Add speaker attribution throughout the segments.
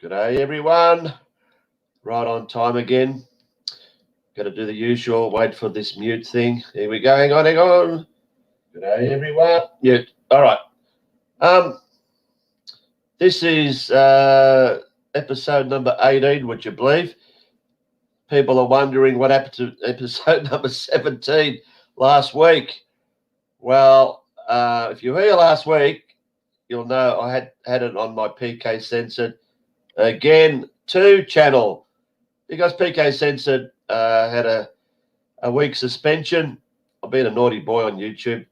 Speaker 1: G'day everyone. Right on time again. Got to do the usual. Wait for this mute thing. Here we go. Hang on. G'day everyone. Mute. All right. This is episode number 18. Would you believe? People are wondering what happened to episode number 17 last week. Well, if you were here last week, you'll know I had it on my Peekay Censored. Again, 2 channel, because Peekay Censored had a week suspension. I've been a naughty boy on YouTube.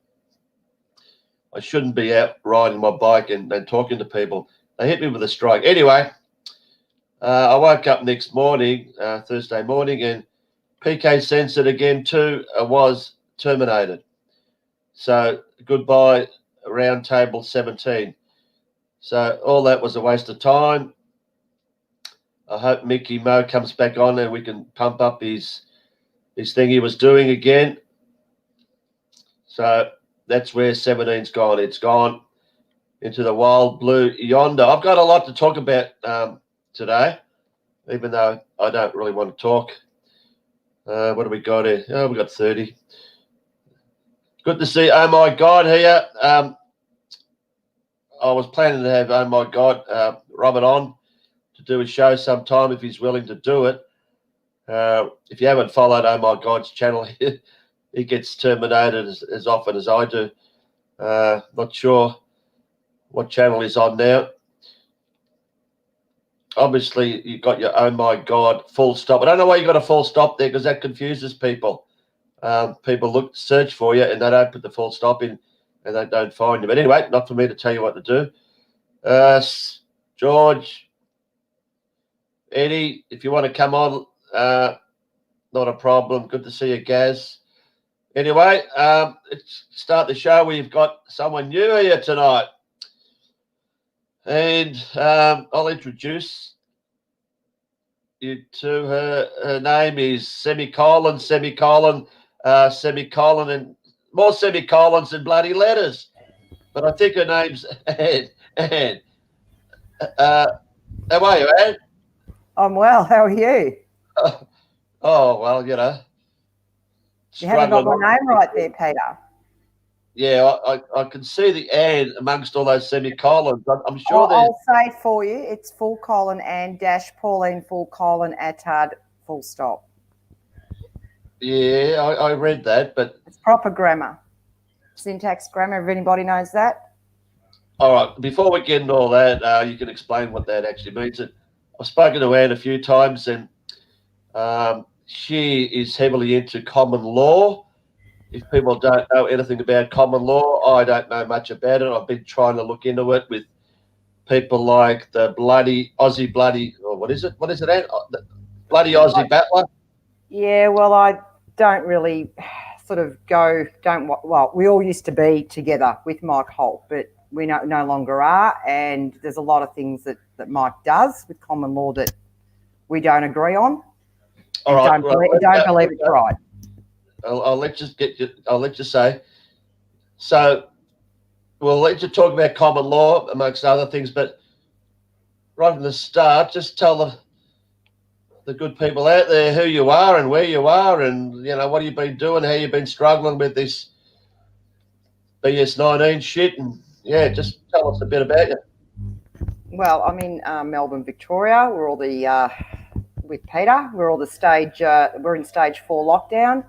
Speaker 1: I shouldn't be out riding my bike and talking to people. They hit me with a strike. Anyway, I woke up next morning, Thursday morning, and Peekay Censored again too was terminated. So goodbye, Roundtable 17. So all that was a waste of time. I hope Mickey Mo comes back on and we can pump up his thing he was doing again. So that's where 17's gone. It's gone into the wild blue yonder. I've got a lot to talk about today, even though I don't really want to talk. What do we got here? Oh, we got 30. Good to see Oh My God here. I was planning to have Oh My God Robert on to do a show sometime if he's willing to do it. If you haven't followed Oh My God's channel, he gets terminated as often as I do. Not sure what channel he's on now. Obviously, you've got your Oh My God full stop. I don't know why you got a full stop there, because that confuses people. People search for you and they don't put the full stop in and they don't find you. But anyway, not for me to tell you what to do. George, Eddie, if you want to come on, not a problem. Good to see you, Gaz. Anyway, let's start the show. We've got someone new here tonight. And I'll introduce you to her. Her name is semicolon, and more semicolons than bloody letters. But I think her name's Anne. How are you, Anne?
Speaker 2: I'm well. How are you?
Speaker 1: Oh, well, you know.
Speaker 2: You haven't got my name right there, Peter.
Speaker 1: Yeah, I can see the Anne amongst all those semicolons. I'm sure
Speaker 2: I'll say it for you. It's full colon Anne dash Pauline full colon Attard full stop.
Speaker 1: Yeah, I read that, but
Speaker 2: it's proper grammar. Syntax grammar, if anybody knows that.
Speaker 1: All right, before we get into all that, you can explain what that actually means. I've spoken to Anne a few times, and she is heavily into common law. If people don't know anything about common law, I don't know much about it. I've been trying to look into it with people like the bloody Aussie what is it, Anne? The bloody Aussie battler?
Speaker 2: Yeah, well, I don't really sort of well, we all used to be together with Mike Holt, but we no longer are, and there's a lot of things that Mike does with common law that we don't agree on.
Speaker 1: All right,
Speaker 2: don't believe it's right.
Speaker 1: I'll let you say. So we'll let you talk about common law amongst other things, but right from the start, just tell the good people out there who you are and where you are, and you know what you've been doing, how you've been struggling with this BS19 shit, and yeah, just tell us a bit about you.
Speaker 2: Well, I'm in Melbourne, Victoria. We're all with Peter. We're all we're in stage 4 lockdown.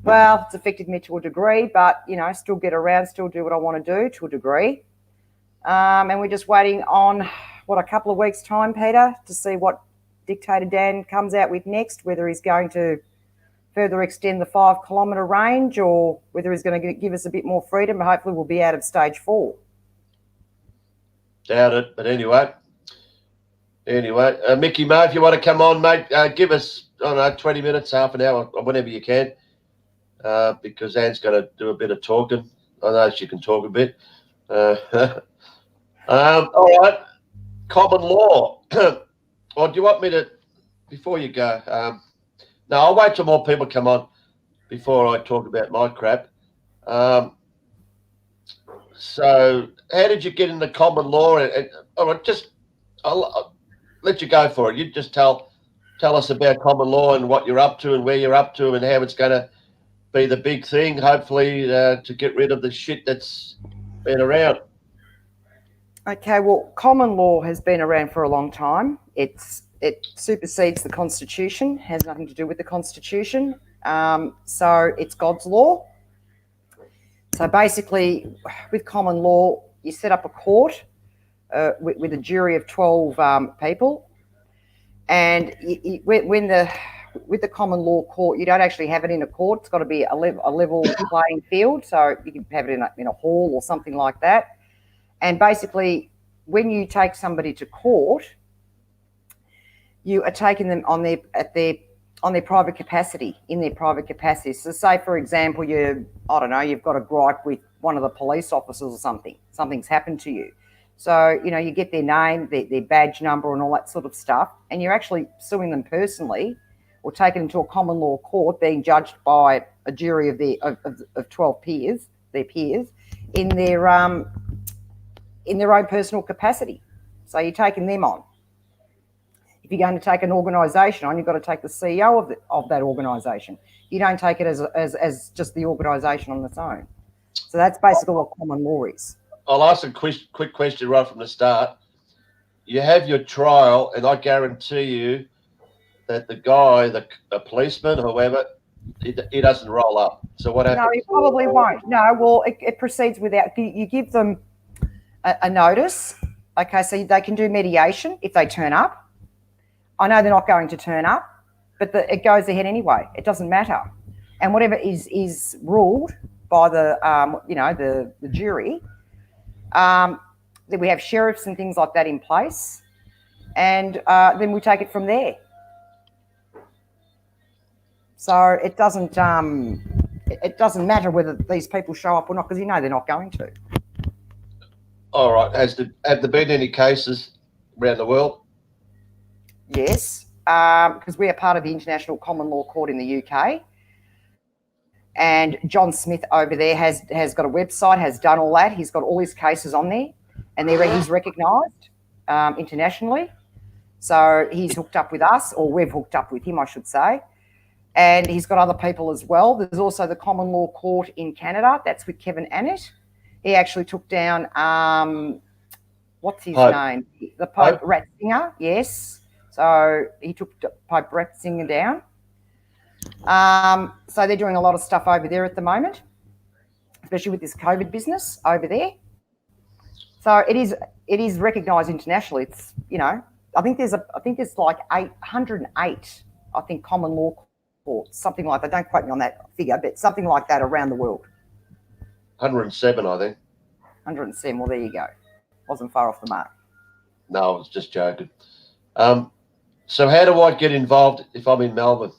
Speaker 2: Well, it's affected me to a degree, but you know, still get around, still do what I want to do to a degree. And we're just waiting on a couple of weeks' time, Peter, to see what Dictator Dan comes out with next, whether he's going to further extend the 5-kilometre range or whether he's going to give us a bit more freedom. But hopefully we'll be out of stage 4.
Speaker 1: Doubt it, but anyway, Mickey Mo, if you want to come on, mate, give us, I don't know, 20 minutes, half an hour, whenever you can, because Anne's going to do a bit of talking. I know she can talk a bit. All right, common law. Or do you want me to, before you go, no, I'll wait till more people come on before I talk about my crap. So how did you get into common law? And all right, let you go for it. You just tell us about common law and what you're up to and where you're up to and how it's going to be the big thing, hopefully, to get rid of the shit that's been around.
Speaker 2: Okay, well, common law has been around for a long time. It supersedes the Constitution, has nothing to do with the Constitution. So it's God's law. So basically, with common law, you set up a court with a jury of 12 people, and with the common law court, you don't actually have it in a court. It's got to be a level playing field. So you can have it in a hall or something like that. And basically, when you take somebody to court, you are taking them on their private capacity, in their private capacity. So say, for example, you've got a gripe with one of the police officers or something. Something's happened to you. So, you get their name, their badge number and all that sort of stuff, and you're actually suing them personally or taking them to a common law court, being judged by a jury of 12 peers, their peers, in their own personal capacity. So you're taking them on. If you're going to take an organisation on, you've got to take the CEO of that organisation. You don't take it as just the organisation on its own. So that's basically what common law is.
Speaker 1: I'll ask a quick question right from the start. You have your trial, and I guarantee you that the guy, the policeman, whoever, he doesn't roll up. So what happens?
Speaker 2: No, he probably won't. No, well, it proceeds without. You give them a notice. Okay, so they can do mediation if they turn up. I know they're not going to turn up, but it goes ahead anyway. It doesn't matter, and whatever is ruled by the jury. Then we have sheriffs and things like that in place, and then we take it from there. So it doesn't matter whether these people show up or not, because they're not going to.
Speaker 1: All right. Have there been any cases around the world?
Speaker 2: Yes, because we are part of the International Common Law Court in the UK. And John Smith over there has got a website, has done all that. He's got all his cases on there, and he's recognised internationally. So he's hooked up with us, or we've hooked up with him, I should say. And he's got other people as well. There's also the Common Law Court in Canada. That's with Kevin Annett. He actually took down, what's his name? The Pope Ratzinger, yes. So he took Pope Ratzinger down. So they're doing a lot of stuff over there at the moment, especially with this COVID business over there. So it is recognised internationally. It's I think there's like 808 common law courts, something like that. Don't quote me on that figure, but something like that around the world.
Speaker 1: 107, I think.
Speaker 2: 107. Well, there you go. Wasn't far off the mark.
Speaker 1: No, I was just joking. So how do I get involved if I'm in Melbourne?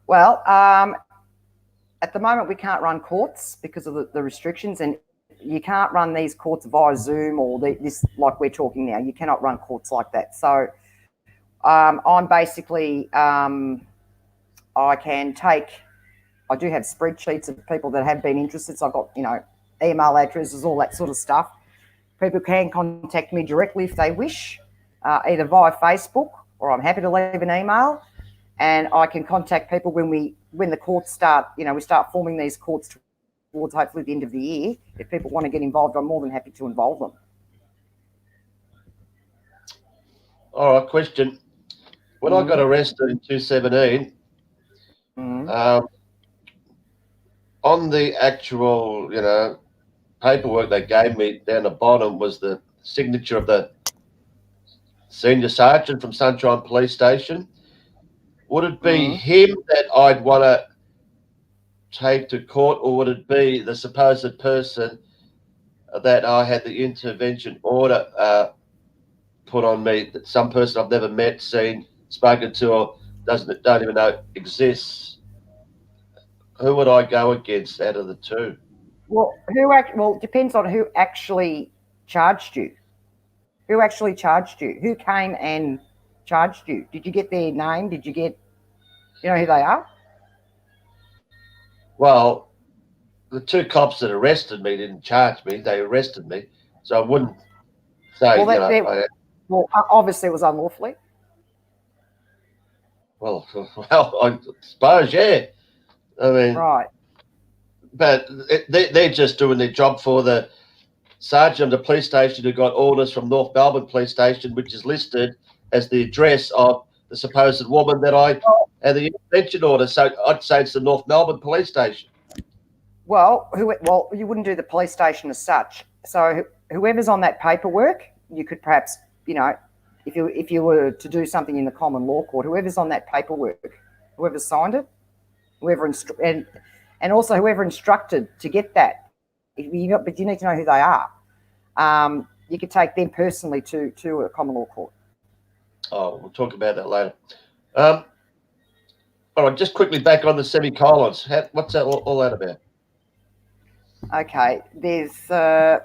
Speaker 2: Well, at the moment we can't run courts because of the restrictions, and you can't run these courts via Zoom or this like we're talking now. You cannot run courts like that. So I'm basically I do have spreadsheets of people that have been interested. So I've got email addresses, all that sort of stuff. People can contact me directly if they wish, either via Facebook, or I'm happy to leave an email. And I can contact people when the courts start. We start forming these courts towards hopefully the end of the year. If people want to get involved, I'm more than happy to involve them.
Speaker 1: All right, question. When I got arrested in 2017, on the actual, paperwork they gave me, down the bottom was the signature of the senior sergeant from Sunshine Police Station. Would it be him that I'd want to take to court, or would it be the supposed person that I had the intervention order put on me, that some person I've never met, seen, spoken to, or don't even know exists? Who would I go against out of the two?
Speaker 2: Well, it depends on who actually charged you. Who actually charged you? Who came and charged you? Did you get their name? Did you get, who they are?
Speaker 1: Well, the two cops that arrested me didn't charge me. They arrested me. So I wouldn't say,
Speaker 2: Well, obviously it was unlawfully.
Speaker 1: Well, I suppose, yeah. I mean,
Speaker 2: Right.
Speaker 1: but they're just doing their job for the sergeant of the police station who got orders from North Melbourne Police Station, which is listed as the address of the supposed woman that I had the intervention order. So I'd say it's the North Melbourne Police Station.
Speaker 2: Well, you wouldn't do the police station as such. So whoever's on that paperwork, you could perhaps, if you were to do something in the common law court, whoever's on that paperwork, whoever signed it, and also whoever instructed to get that. But you need to know who they are. You could take them personally to a common law court.
Speaker 1: Oh, we'll talk about that later. All right, just quickly back on the semicolons. What's that all that about?
Speaker 2: Okay, there's a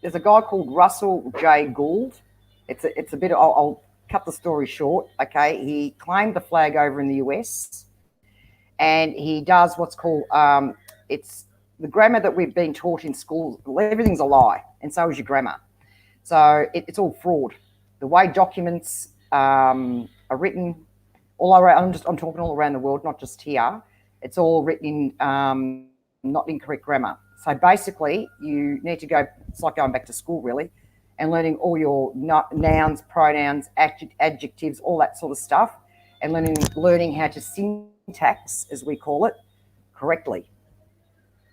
Speaker 2: guy called Russell J. Gould. It's a bit. I'll cut the story short. Okay, he claimed the flag over in the US, and he does what's called it's the grammar that we've been taught in school. Everything's a lie, and so is your grammar. So it's all fraud. The way documents are written all around. I'm talking all around the world, not just here. It's all written in not incorrect grammar. So basically, you need to go. It's like going back to school, really, and learning all your nouns, pronouns, adjectives, all that sort of stuff, and learning how to syntax, as we call it, correctly.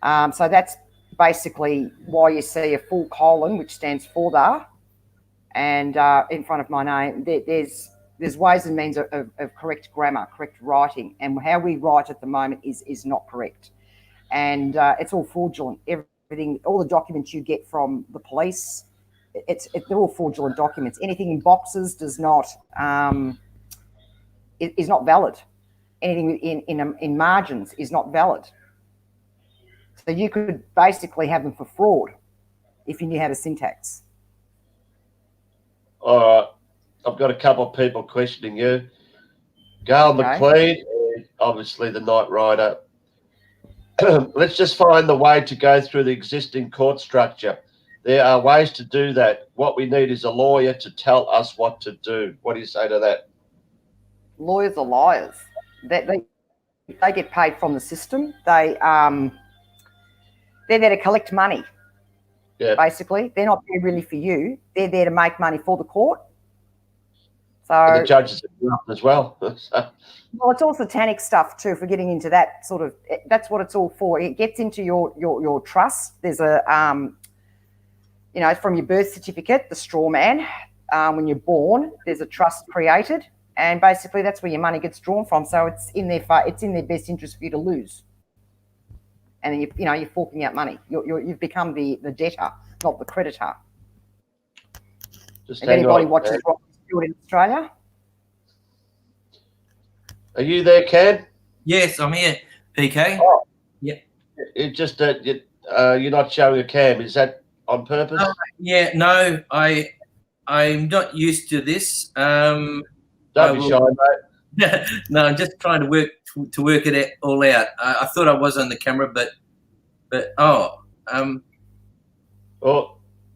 Speaker 2: So that's basically why you see a full colon, which stands for the, and in front of my name. There's ways and means of correct grammar, correct writing, and how we write at the moment is not correct. And it's all fraudulent. Everything, all the documents you get from the police, they're all fraudulent documents. Anything in boxes does not is not valid. Anything in margins is not valid. So you could basically have them for fraud if you knew how to syntax.
Speaker 1: All right, I've got a couple of people questioning you. Gail McLean, and obviously the Knight Rider. Let's just find the way to go through the existing court structure. There are ways to do that. What we need is a lawyer to tell us what to do. What do you say to that?
Speaker 2: Lawyers are liars. They get paid from the system. They're there to collect money. Yeah. Basically, they're not there really for you. They're there to make money for the court. So
Speaker 1: and the judges are as well.
Speaker 2: Well, it's all satanic stuff too. For getting into that sort of, that's what it's all for. It gets into your trust. There's a from your birth certificate, the straw man. When you're born, there's a trust created, and basically that's where your money gets drawn from. So it's in their best interest for you to lose. And then you're forking out money. You've become the debtor, not the creditor. If anybody watches what we do in Australia.
Speaker 1: Are you there, Cam?
Speaker 3: Yes, I'm here, Peekay.
Speaker 1: Oh,
Speaker 3: yeah.
Speaker 1: It just you're not showing a cam. Is that on purpose?
Speaker 3: Yeah, no, I'm not used to this.
Speaker 1: Don't be shy, mate.
Speaker 3: No, I'm just trying to work it all out. I thought I was on the camera, but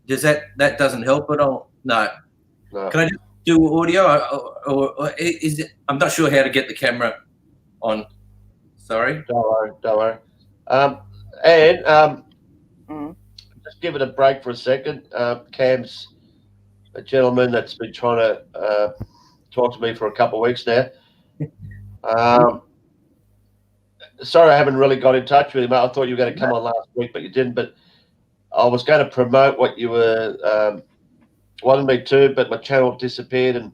Speaker 3: does that doesn't help at all? No. Can I just do audio, or is it? I'm not sure how to get the camera on. Sorry.
Speaker 1: Don't worry. Just give it a break for a second. Cam's a gentleman that's been trying to talk to me for a couple of weeks now. Sorry, I haven't really got in touch with him. I thought you were going to come on last week, but you didn't. But I was going to promote what you were wanting me to, but my channel disappeared, and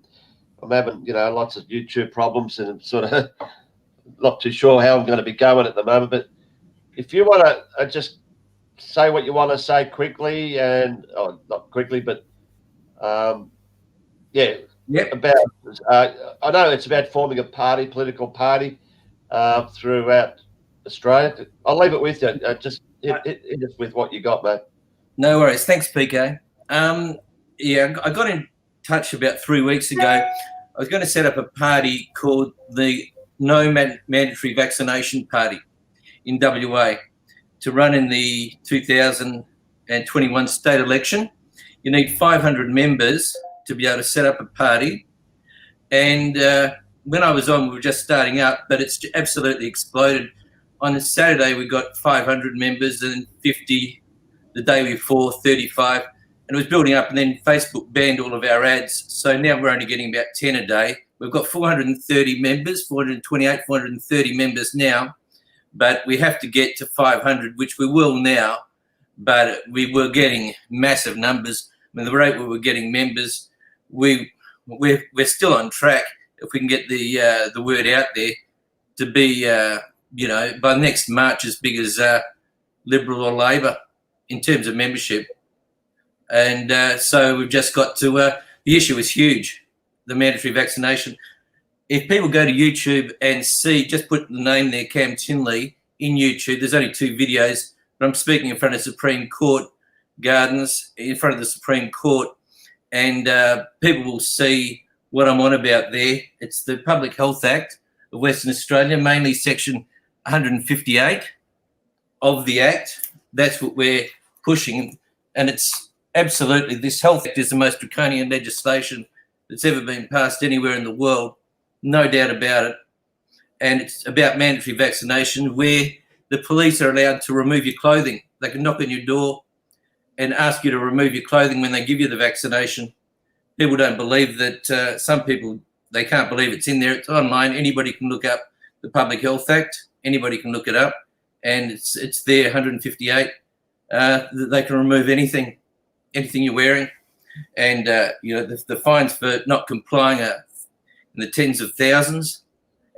Speaker 1: I'm having lots of YouTube problems, and I'm sort of not too sure how I'm going to be going at the moment. But if you want to just say what you want to say quickly, and not quickly, but about I know it's about forming a political party throughout Australia. I'll leave it with you. Just hit us with what you got, mate.
Speaker 3: No worries. Thanks, PK. I got in touch about 3 weeks ago. I was going to set up a party called the No Mandatory Vaccination Party in WA to run in the 2021 state election you need 500 members to be able to set up a party. And when I was on, we were just starting up, but it's absolutely exploded. On a Saturday, we got 500 members, and 50 the day before, 35. And it was building up, and then Facebook banned all of our ads. So now we're only getting about 10 a day. We've got 430 members, 428, 430 members now, but we have to get to 500, which we will now. But we were getting massive numbers. I mean, the rate we were getting members, we're still on track if we can get the word out there to be, by next March as big as Liberal or Labor in terms of membership. And so we've just got to, the issue is huge, the mandatory vaccination. If people go to YouTube and see, just put the name there, Cam Tinley, in YouTube, there's only 2 videos, but I'm speaking in front of Supreme Court Gardens, in front of the Supreme Court, and people will see what I'm on about there. It's the Public Health Act of Western Australia, mainly section 158 of the Act. That's what we're pushing, and it's absolutely, this Health Act is the most draconian legislation that's ever been passed anywhere in the world, no doubt about it. And it's about mandatory vaccination, where the police are allowed to remove your clothing. They can knock on your door and ask you to remove your clothing when they give you the vaccination. People don't believe that, some people, they can't believe it's in there. It's online. Anybody can look up the Public Health Act. Anybody can look it up. And it's there, 158. They can remove anything you're wearing. And, the fines for not complying are in the tens of thousands.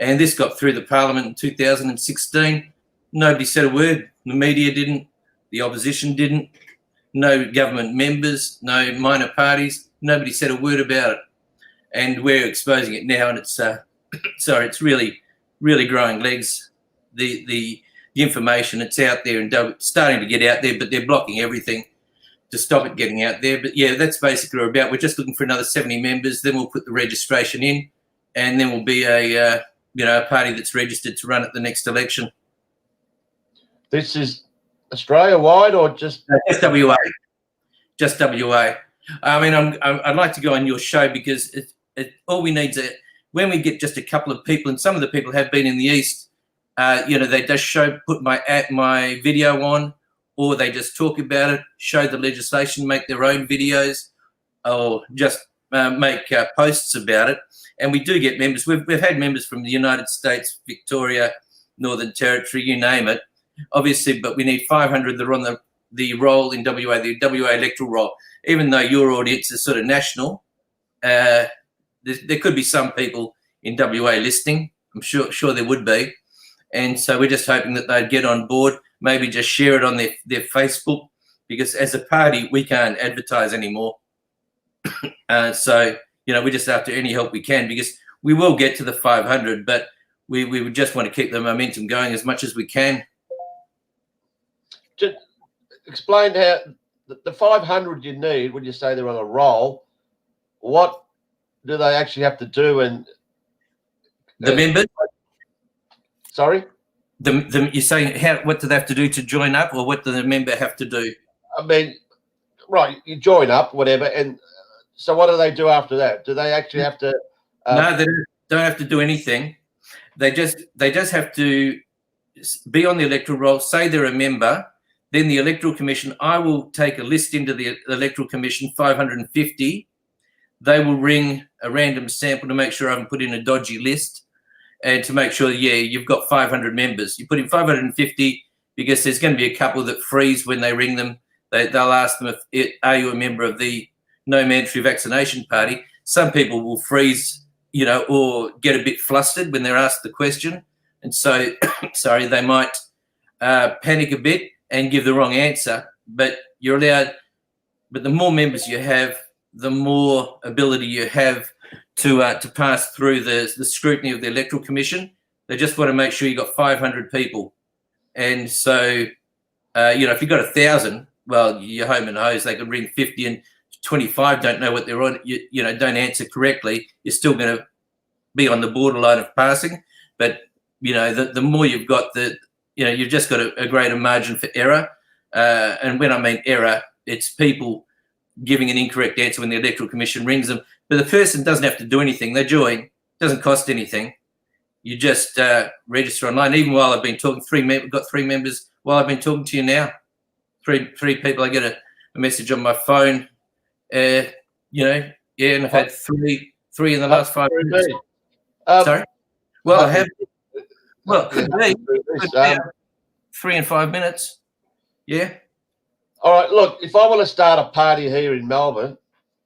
Speaker 3: And this got through the Parliament in 2016. Nobody said a word. The media didn't. The opposition didn't. No government members, no minor parties. Nobody said a word about it. And we're exposing it now, and it's it's really, really growing legs. The information, it's out there and starting to get out there, but they're blocking everything to stop it getting out there. But yeah, that's basically what we're about. We're just looking for another 70 members. Then we'll put the registration in, and then we'll be a party that's registered to run at the next election.
Speaker 1: This is Australia-wide or just
Speaker 3: WA? Just WA. I mean, I'd like to go on your show because all we need is when we get just a couple of people, and some of the people have been in the East, they just put my video on, or they just talk about it, show the legislation, make their own videos, or just make posts about it. And we do get members. We've had members from the United States, Victoria, Northern Territory, you name it, obviously, but we need 500 that are on the roll in WA, the WA electoral roll. Even though your audience is sort of national, there could be some people in WA listening. I'm sure there would be. And so we're just hoping that they'd get on board, maybe just share it on their Facebook, because as a party, we can't advertise anymore. So, we're just after any help we can, because we will get to the 500, but we would just want to keep the momentum going as much as we can.
Speaker 1: Just explain how the 500 you need when you say they're on a roll, what do they actually have to do? And
Speaker 3: the members?
Speaker 1: Sorry?
Speaker 3: You're saying what do they have to do to join up, or what do the member have to do?
Speaker 1: I mean, right, you join up, whatever, and so what do they do after that? Do they actually have to?
Speaker 3: No, they don't have to do anything. They just have to be on the electoral roll, say they're a member. Then the Electoral Commission, I will take a list into the Electoral Commission, 550. They will ring a random sample to make sure I haven't put in a dodgy list, and to make sure, you've got 500 members. You put in 550 because there's going to be a couple that freeze when they ring them. They'll ask them, are you a member of the No Mandatory Vaccination Party? Some people will freeze, or get a bit flustered when they're asked the question. And so, they might panic a bit and give the wrong answer, but you're allowed. But the more members you have, the more ability you have to pass through the scrutiny of the Electoral Commission. They just want to make sure you got 500 people, and so if you've got 1,000, well, you're home and hose. They can ring 50 and 25 don't know what they're on. Don't answer correctly. You're still going to be on the borderline of passing, but the more you've got, you've just got a greater margin for error. And when I mean error, it's people giving an incorrect answer when the Electoral Commission rings them. But the person doesn't have to do anything. They join. Doesn't cost anything. You just register online. Even while I've been talking, we've got 3 members while I've been talking to you now. Three people. I get a message on my phone. And I've had three in the last 5 minutes. Sorry? Well, I have. Well, it could be. 3 and 5 minutes. Yeah.
Speaker 1: All right. Look, if I want to start a party here in Melbourne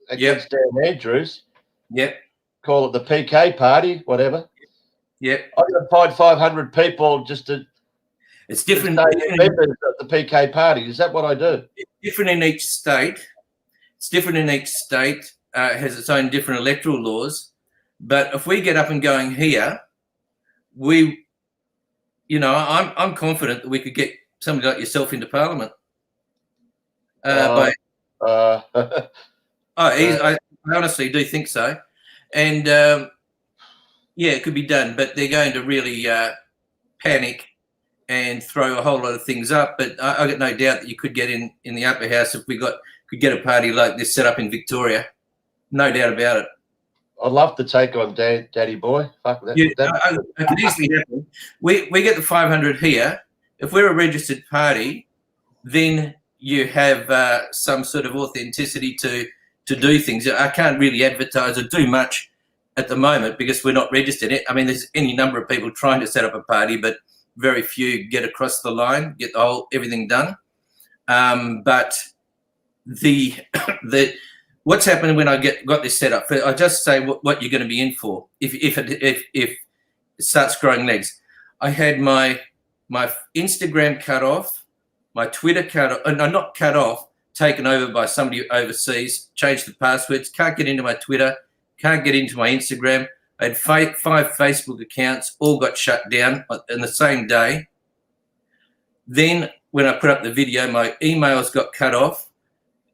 Speaker 1: against Dan Andrews, call it the PK party, whatever. I've got to find 500 people just to.
Speaker 3: It's different.
Speaker 1: Members at the PK party. Is that what I do?
Speaker 3: It's different in each state. It's different in each state. Has its own different electoral laws. But if we get up and going here, I'm confident that we could get somebody like yourself into Parliament. I honestly do think so. And, it could be done. But they're going to really panic and throw a whole lot of things up. But I got no doubt that you could get in the upper house if we could get a party like this set up in Victoria. No doubt about it.
Speaker 1: I'd love to take on Daddy Boy. Fuck that.
Speaker 3: It could easily happen. We get the 500 here. If we're a registered party, then you have some sort of authenticity to do things. I can't really advertise or do much at the moment because we're not registered. I mean, there's any number of people trying to set up a party, but very few get across the line, get everything done. But the what's happened when I got this set up? I just say what you're going to be in for if it starts growing legs. I had my Instagram cut off, my Twitter cut off, no, not cut off, taken over by somebody overseas, changed the passwords, can't get into my Twitter, can't get into my Instagram. I had 5 Facebook accounts, all got shut down on the same day. Then when I put up the video, my emails got cut off.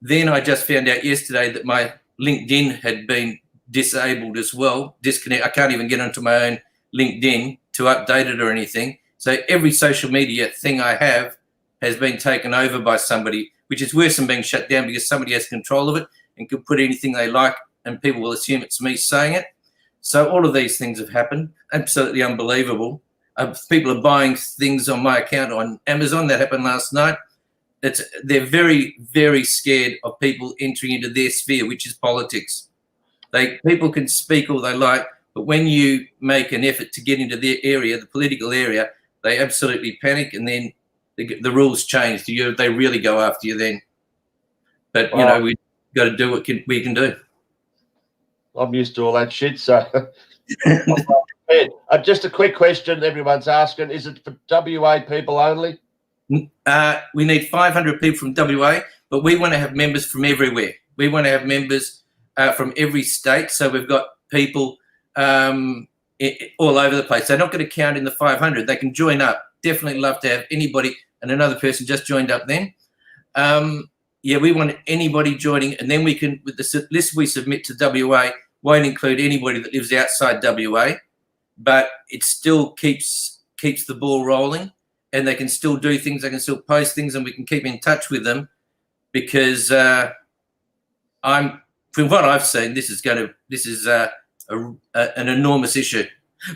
Speaker 3: Then I just found out yesterday that my LinkedIn had been disabled as well, disconnect. I can't even get onto my own LinkedIn to update it or anything. So every social media thing I have has been taken over by somebody, which is worse than being shut down because somebody has control of it and can put anything they like and people will assume it's me saying it. So all of these things have happened. Absolutely unbelievable. People are buying things on my account on Amazon. That happened last night. They're very, very scared of people entering into their sphere, which is politics. People can speak all they like, but when you make an effort to get into their area, the political area, they absolutely panic, and then the rules change. They really go after you then. But we've got to do what we can do.
Speaker 1: I'm used to all that shit, so. Just a quick question everyone's asking: is it for WA people only?
Speaker 3: We need 500 people from WA, but we want to have members from everywhere. We want to have members from every state. So we've got people all over the place. They're not going to count in the 500. They can join up. Definitely love to have anybody, and another person just joined up then. We want anybody joining, and then we can, with the list we submit to WA, won't include anybody that lives outside WA, but it still keeps the ball rolling. And they can still do things, they can still post things, and we can keep in touch with them because from what I've seen, this is an enormous issue.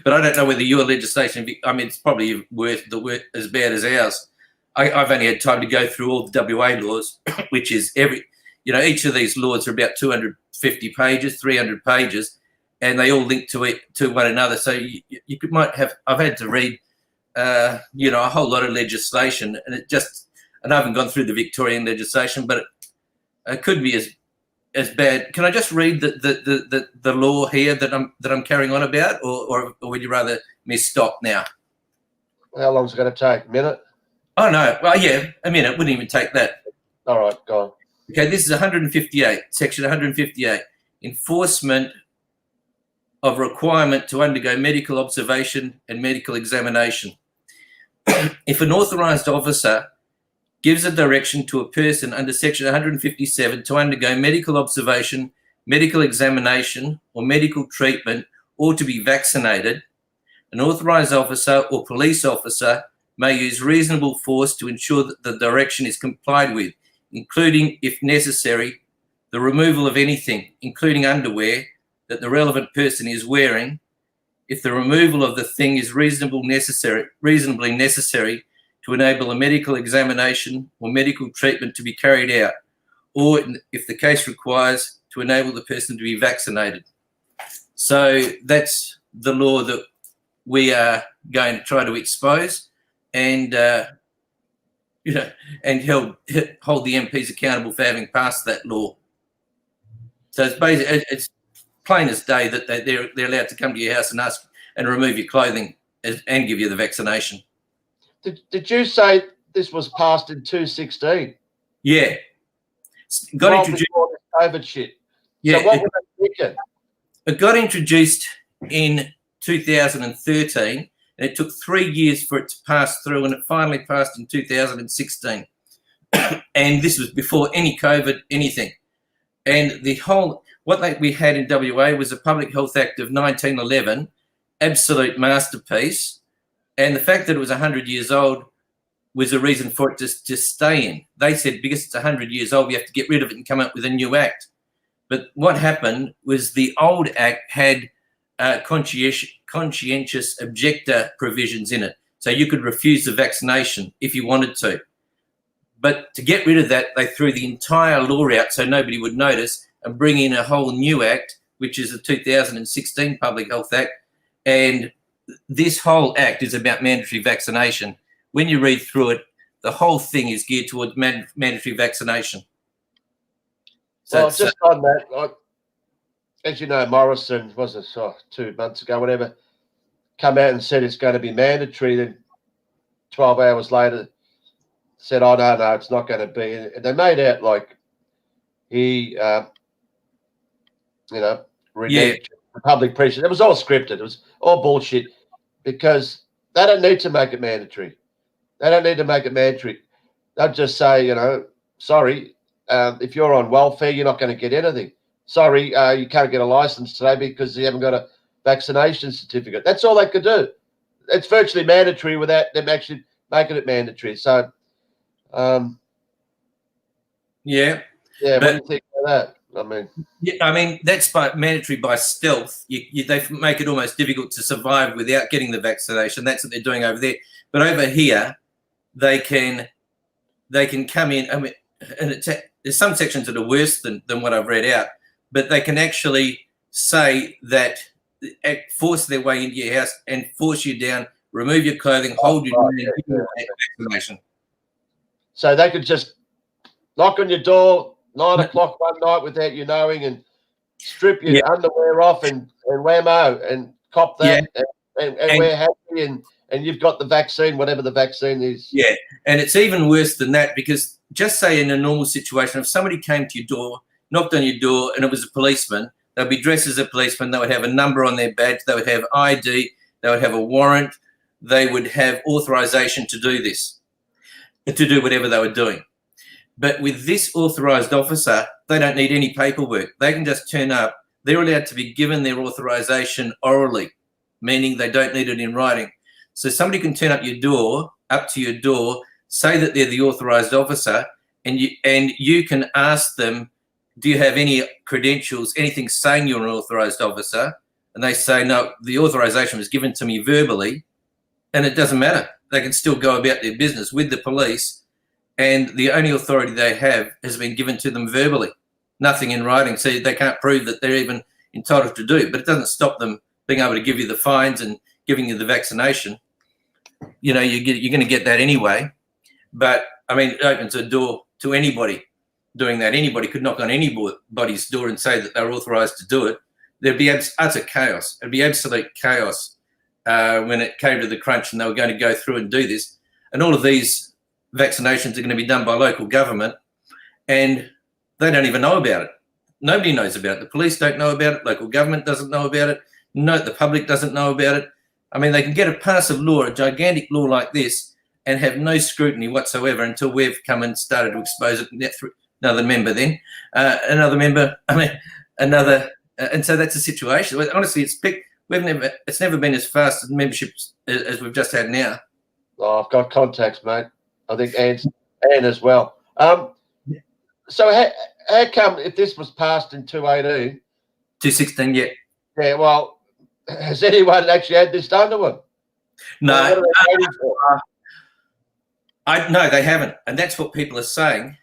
Speaker 3: But I don't know whether your legislation, it's probably as bad as ours. I've only had time to go through all the WA laws, which is each of these laws are about 250 pages, 300 pages, and they all link to one another. So I've had to read a whole lot of legislation, and I haven't gone through the Victorian legislation, but it could be as bad. Can I just read the law here that I'm carrying on about, or would you rather me stop now?
Speaker 1: How long is it going to take? A minute?
Speaker 3: Oh no, well yeah, a minute wouldn't even take that.
Speaker 1: All right, go on.
Speaker 3: Okay, this is 158, section 158, enforcement of requirement to undergo medical observation and medical examination. If an authorised officer gives a direction to a person under section 157 to undergo medical observation, medical examination or medical treatment or to be vaccinated, an authorised officer or police officer may use reasonable force to ensure that the direction is complied with, including, if necessary, the removal of anything, including underwear, that the relevant person is wearing, if the removal of the thing is reasonably necessary to enable a medical examination or medical treatment to be carried out, or if the case requires to enable the person to be vaccinated. So that's the law that we are going to try to expose and, and hold the MPs accountable for having passed that law. So it's basically, it's plain as day that they're allowed to come to your house and ask and remove your clothing and give you the vaccination.
Speaker 1: Did you say this was passed in 2016?
Speaker 3: Yeah. Got introduced.
Speaker 1: COVID shit.
Speaker 3: Yeah.
Speaker 1: So what were they thinking?
Speaker 3: It got introduced in 2013, and it took 3 years for it to pass through, and it finally passed in 2016. And this was before any COVID, anything. And the whole, we had in WA was a Public Health Act of 1911, absolute masterpiece. And the fact that it was 100 years old was a reason for it to stay in. They said because it's 100 years old, we have to get rid of it and come up with a new act. But what happened was the old act had conscientious objector provisions in it. So you could refuse the vaccination if you wanted to. But to get rid of that, they threw the entire law out so nobody would notice and bring in a whole new act, which is the 2016 Public Health Act. And this whole act is about mandatory vaccination. When you read through it, the whole thing is geared towards mandatory vaccination. So
Speaker 1: well, just on that, as you know, Morrison, was it 2 months ago, whatever, come out and said it's going to be mandatory. Then 12 hours later said, oh, no, it's not going to be. And they made out like he, reneged the public pressure. It was all scripted. It was all bullshit because they don't need to make it mandatory. They don't need to make it mandatory. They'll just say, sorry, if you're on welfare, you're not going to get anything. Sorry, you can't get a license today because you haven't got a vaccination certificate. That's all they could do. It's virtually mandatory without them actually making it mandatory. So,
Speaker 3: yeah.
Speaker 1: What do you think of that?
Speaker 3: I mean, that's mandatory by stealth. They make it almost difficult to survive without getting the vaccination. That's what they're doing over there. But over here, they can come in. I mean, and there's some sections that are worse than what I've read out. But they can actually say that, force their way into your house and force you down, remove your clothing, hold you down, and give you a vaccination.
Speaker 1: So they could just knock on your door 9 o'clock one night without you knowing and strip your underwear off and whammo and cop that and we're happy and you've got the vaccine, whatever the vaccine is.
Speaker 3: Yeah, and it's even worse than that because just say in a normal situation, if somebody came to your door, knocked on your door and it was a policeman, they'd be dressed as a policeman, they would have a number on their badge, they would have ID, they would have a warrant, they would have authorization to do this, to do whatever they were doing. But with this authorised officer, they don't need any paperwork. They can just turn up. They're allowed to be given their authorisation orally, meaning they don't need it in writing. So somebody can turn up to your door, say that they're the authorised officer, and you can ask them, do you have any credentials, anything saying you're an authorised officer? And they say, no, the authorisation was given to me verbally, and it doesn't matter. They can still go about their business with the police. And the only authority they have has been given to them verbally, nothing in writing. So they can't prove that they're even entitled to do it. But it doesn't stop them being able to give you the fines and giving you the vaccination. You're going to get that anyway. But, I mean, it opens a door to anybody doing that. Anybody could knock on anybody's door and say that they're authorised to do it. There'd be utter chaos. It'd be absolute chaos when it came to the crunch and they were going to go through and do this. And all of these vaccinations are going to be done by local government and they don't even know about it. Nobody knows about it. The police don't know about it. Local government doesn't know about it. No, the public doesn't know about it. I mean, they can get a passive law, a gigantic law like this, and have no scrutiny whatsoever until we've come and started to expose it. Another member then, and so that's the situation. Honestly, it's never been as fast as memberships as we've just had now.
Speaker 1: Oh, I've got contacts, mate. I think Anne as well. So how come if this was passed in 2018,
Speaker 3: 2016, yeah.
Speaker 1: Yeah, well, has anyone actually had this done to them?
Speaker 3: No,
Speaker 1: What are they waiting for?
Speaker 3: no, they haven't, and that's what people are saying.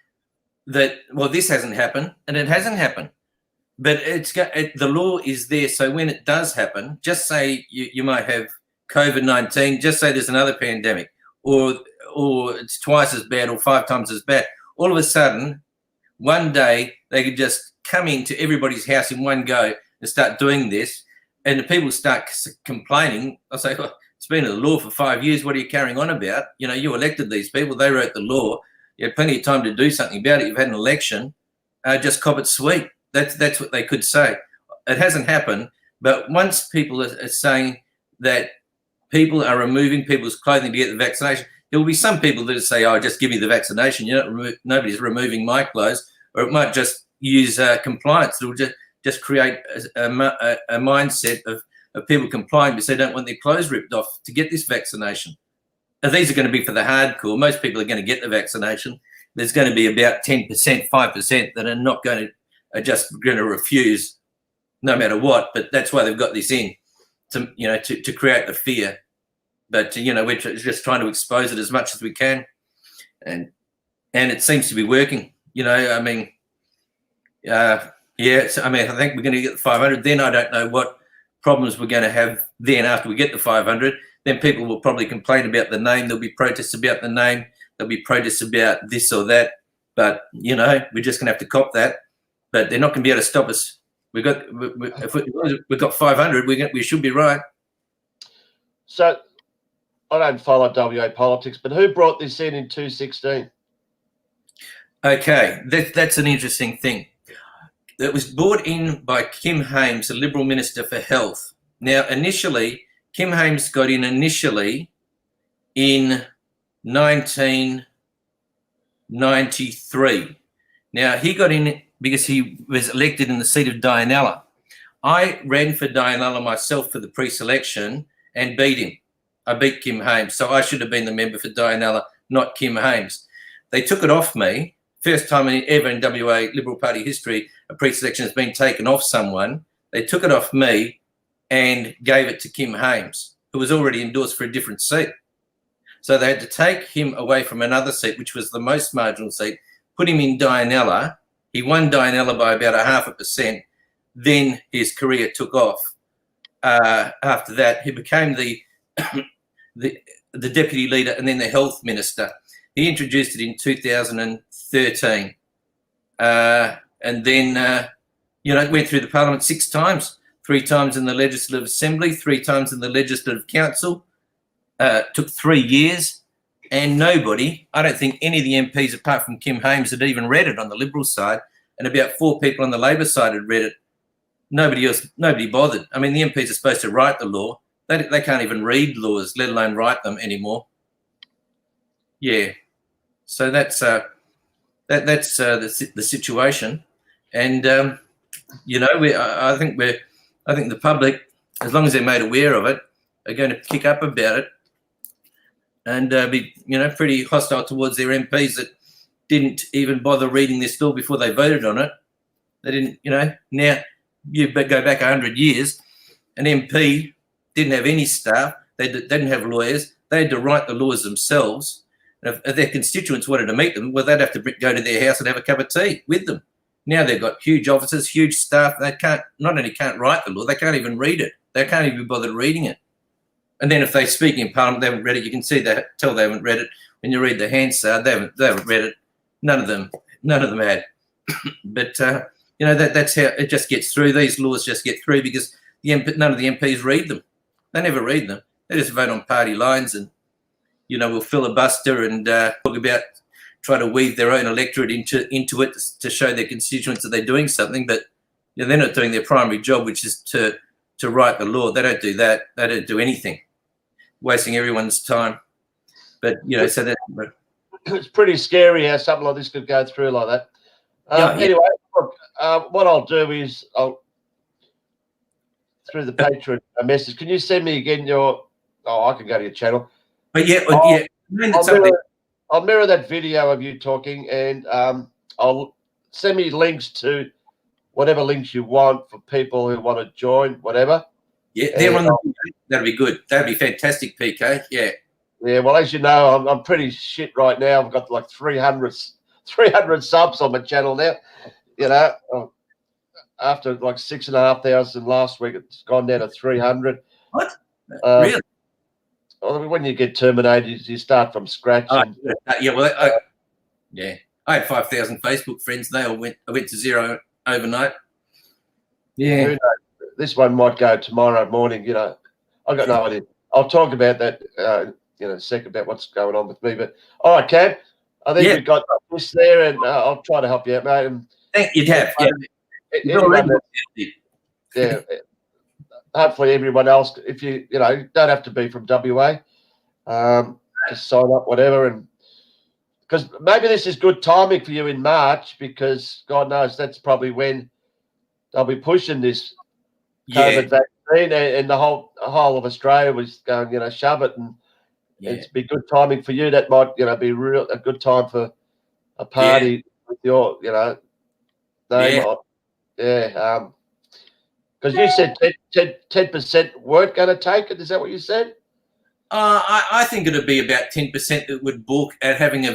Speaker 3: That this hasn't happened, and it hasn't happened. But the law is there, so when it does happen, just say you might have COVID-19, just say there's another pandemic, or it's twice as bad or 5 times as bad. All of a sudden, one day they could just come into everybody's house in one go and start doing this, and the people start complaining. I say, well, it's been in the law for 5 years. What are you carrying on about? You know, you elected these people. They wrote the law. You had plenty of time to do something about it. You've had an election. Just cop it sweet. That's what they could say. It hasn't happened, but once people are saying that people are removing people's clothing to get the vaccination, there will be some people that say, "Oh, just give me the vaccination. Nobody's removing my clothes," or it might just use compliance. It will just create a mindset of people complying because they don't want their clothes ripped off to get this vaccination. Now, these are going to be for the hardcore. Most people are going to get the vaccination. There's going to be about 10%, 5% that are not going to. Are just going to refuse no matter what, but that's why they've got this in to create the fear. But we're just trying to expose it as much as we can, and it seems to be working. I mean, I think we're going to get the 500. Then I don't know what problems we're going to have then after we get the 500. Then people will probably complain about the name. There'll be protests about the name. There'll be protests about this or that. But we're just going to have to cop that. But they're not going to be able to stop us. If we've got 500, we should be right.
Speaker 1: So I don't follow WA politics, but who brought this in 2016?
Speaker 3: Okay, that's an interesting thing. It was brought in by Kim Hames, the Liberal Minister for Health. Now, initially, Kim Hames got in in 1993. Now, he got in because he was elected in the seat of Dianella. I ran for Dianella myself for the pre-selection and beat him. I beat Kim Hames, so I should have been the member for Dianella, not Kim Hames. They took it off me. First time ever in WA Liberal Party history, a pre-selection has been taken off someone. They took it off me and gave it to Kim Hames, who was already endorsed for a different seat. So they had to take him away from another seat, which was the most marginal seat, put him in Dianella. He won Dianella by about 0.5%. Then his career took off. After that, he became the deputy leader and then the health minister. He introduced it in 2013. And then, it went through the parliament 6 times, 3 times in the Legislative Assembly, 3 times in the Legislative Council. Took 3 years. And nobody, I don't think any of the MPs apart from Kim Hames had even read it on the Liberal side, and about 4 people on the Labor side had read it. Nobody bothered. I mean, the MPs are supposed to write the law. They can't even read laws, let alone write them anymore. Yeah. So that's the situation, and I think the public, as long as they're made aware of it, are going to kick up about it. And be pretty hostile towards their MPs that didn't even bother reading this law before they voted on it. They didn't, now you go back 100 years, an MP didn't have any staff, they didn't have lawyers, they had to write the laws themselves. And if their constituents wanted to meet them, well, they'd have to go to their house and have a cup of tea with them. Now they've got huge offices, huge staff. They not only can't write the law, they can't even read it. They can't even bother reading it. And then if they speak in Parliament, they haven't read it. You can tell they haven't read it when you read the Hansard. They haven't read it. None of them had. But that's how it just gets through. These laws just get through because none of the MPs read them. They never read them. They just vote on party lines and will filibuster and talk about try to weave their own electorate into it to show their constituents that they're doing something. But they're not doing their primary job, which is to write the law. They don't do that. They don't do anything. Wasting everyone's time. But so that
Speaker 1: it's pretty scary how something like this could go through like that. Anyway, look, what I'll do is through the Patreon message. Can you send me again your? Oh, I can go to your channel.
Speaker 3: But
Speaker 1: I'll mirror that video of you talking, and I'll send me links to whatever links you want for people who want to join, whatever.
Speaker 3: Yeah, they're on the, that'd be good. That'd be fantastic, Peekay. Yeah.
Speaker 1: Yeah, well, as you know, I'm pretty shit right now. I've got like 300 subs on my channel now. You know, after like 6,500 last week, it's gone down to 300.
Speaker 3: What? Really?
Speaker 1: When you get terminated, you start from scratch.
Speaker 3: Yeah, well, yeah. I had 5,000 Facebook friends. They all went to zero overnight. Yeah.
Speaker 1: This one might go tomorrow morning. You know, I've got no idea. I'll talk about that. In a second about what's going on with me. But all right, Cam, I think we've got this there, and I'll try to help you out, mate. And
Speaker 3: you'd have.
Speaker 1: Yeah. Hopefully, everyone else, if you don't have to be from WA, just sign up, whatever, and because maybe this is good timing for you in March, because God knows that's probably when they'll be pushing this COVID vaccine, and the whole of Australia was going, shove it, and it's be good timing for you. That might, be a good time for a party with your, name. Because you said 10% weren't going to take it. Is that what you said?
Speaker 3: I think it'd be about 10% that would balk at having the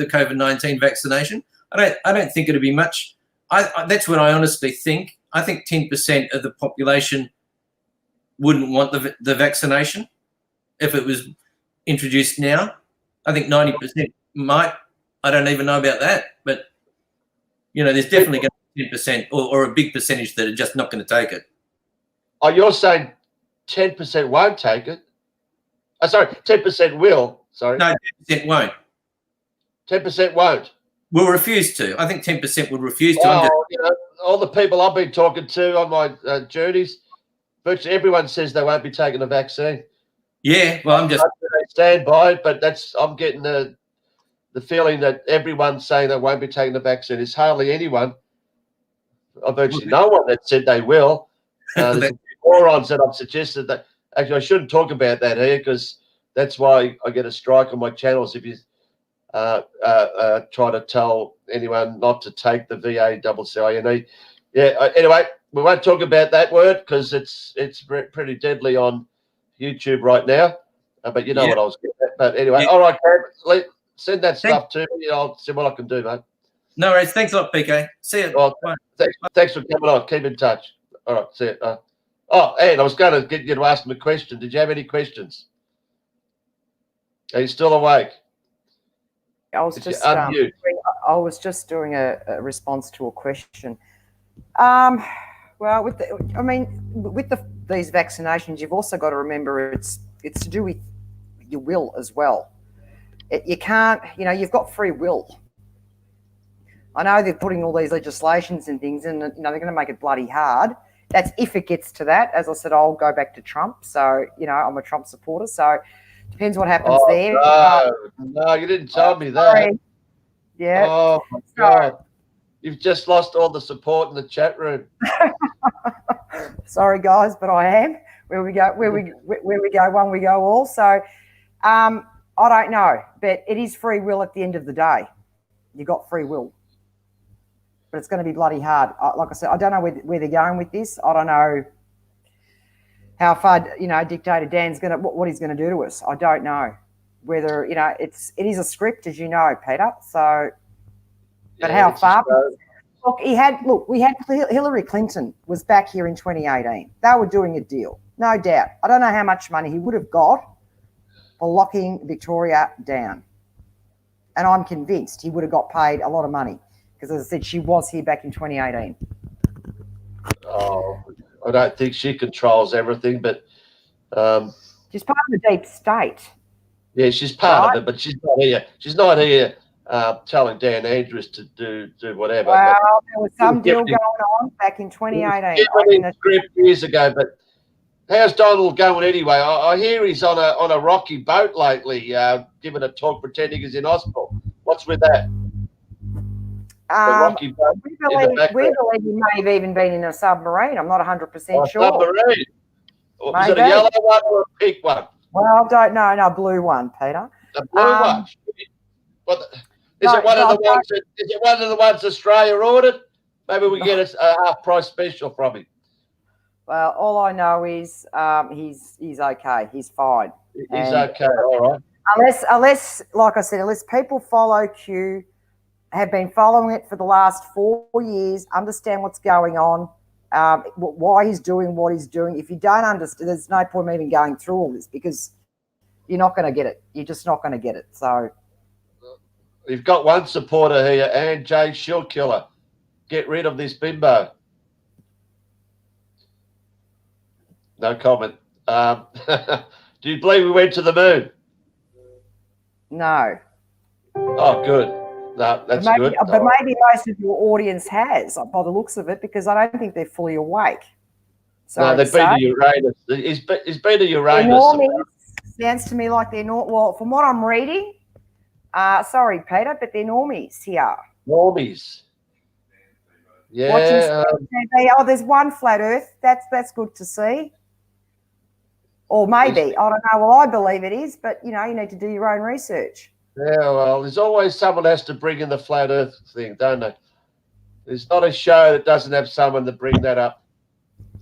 Speaker 3: COVID-19 vaccination. I don't think it'd be much. That's what I honestly think. I think 10% of the population wouldn't want the vaccination if it was introduced now. I think 90% might. I don't even know about that, but there's definitely going to be 10% or a big percentage that are just not going to take it.
Speaker 1: Oh, you're saying 10% won't take it? Sorry, 10% will. Sorry.
Speaker 3: No, 10% won't.
Speaker 1: 10% won't.
Speaker 3: Will refuse to. I think 10% would refuse to.
Speaker 1: All the people I've been talking to on my journeys, virtually everyone says they won't be taking the vaccine.
Speaker 3: Yeah, well, I'm just
Speaker 1: they stand by it, but I'm getting the feeling that everyone's saying they won't be taking the vaccine. There's hardly anyone, virtually no one, that said they will. There's morons that I've suggested that. Actually, I shouldn't talk about that here, because that's why I get a strike on my channels if you try to tell anyone not to take the VACCINE. Yeah. Anyway, we won't talk about that word because it's pretty deadly on YouTube right now. But you know what I was getting at. But anyway, all right, Cam, send that stuff to me. I'll see what I can do, mate.
Speaker 3: No worries. Thanks a lot, Peekay. See you.
Speaker 1: Well, thanks for coming on. Keep in touch. All right. See you. And I was going to get you to ask me a question. Did you have any questions? Are you still awake?
Speaker 2: I was just doing a response to a question. Well, with these vaccinations, you've also got to remember it's to do with your will as well. You can't, you've got free will. I know they're putting all these legislations and things, and they're going to make it bloody hard. That's if it gets to that. As I said, I'll go back to Trump. So, I'm a Trump supporter. So, depends what happens there.
Speaker 1: No, you didn't tell me that.
Speaker 2: Yeah.
Speaker 1: Oh, my God. You've just lost all the support in the chat room.
Speaker 2: Sorry, guys, but I am. Where we go, one we go all. So, I don't know, but it is free will at the end of the day. You got free will. But it's going to be bloody hard. Like I said, I don't know where they're going with this. I don't know how far, Dictator Dan's going to, what he's going to do to us. I don't know whether, it is a script, as you know, Peter. So, but how far? We had Hillary Clinton was back here in 2018. They were doing a deal, no doubt. I don't know how much money he would have got for locking Victoria down. And I'm convinced he would have got paid a lot of money. Because, as I said, she was here back in 2018.
Speaker 1: Oh, I don't think she controls everything, but
Speaker 2: she's part of the deep state.
Speaker 1: Yeah, she's part of it, but she's not here. She's not here telling Dan Andrews to do whatever.
Speaker 2: Well, there was some deal going on back in 2018.
Speaker 1: Script years ago, but how's Donald going anyway? I hear he's on a rocky boat lately, giving a talk, pretending he's in hospital. What's with that?
Speaker 2: We believe he may have even been in a submarine. I'm not 100% sure.
Speaker 1: Submarine? Was it a yellow one or a pink one?
Speaker 2: Well, I don't know. No, blue one, Peter.
Speaker 1: The blue one? Is it one of the ones? Is it one of the ones Australia ordered? Maybe we get a half-price special from him.
Speaker 2: Well, all I know is he's okay. He's fine.
Speaker 1: He's okay. All right.
Speaker 2: Unless, like I said, unless people follow Q, have been following it for the last 4 years, understand what's going on, why he's doing what he's doing. If you don't understand, there's no point even going through all this because you're not going to get it. You're just not going to get it. So
Speaker 1: we've got one supporter here, and Jay Shieldkiller. Get rid of this bimbo. No comment. Do you believe we went to the moon?
Speaker 2: no.
Speaker 1: Oh, good. No, that's good.
Speaker 2: But maybe most of your audience has, by the looks of it, because I don't think they're fully awake.
Speaker 1: No, they've been to Uranus. He's been to Uranus.
Speaker 2: Normies. Sounds to me like they're not. Well, from what I'm reading, sorry, Peter, but they're normies here.
Speaker 1: Normies. Yeah.
Speaker 2: There's one flat Earth. That's good to see. Or maybe, I don't know. Well, I believe it is, but you need to do your own research.
Speaker 1: Yeah, well, there's always someone has to bring in the flat Earth thing, don't they? There's not a show that doesn't have someone to bring that up.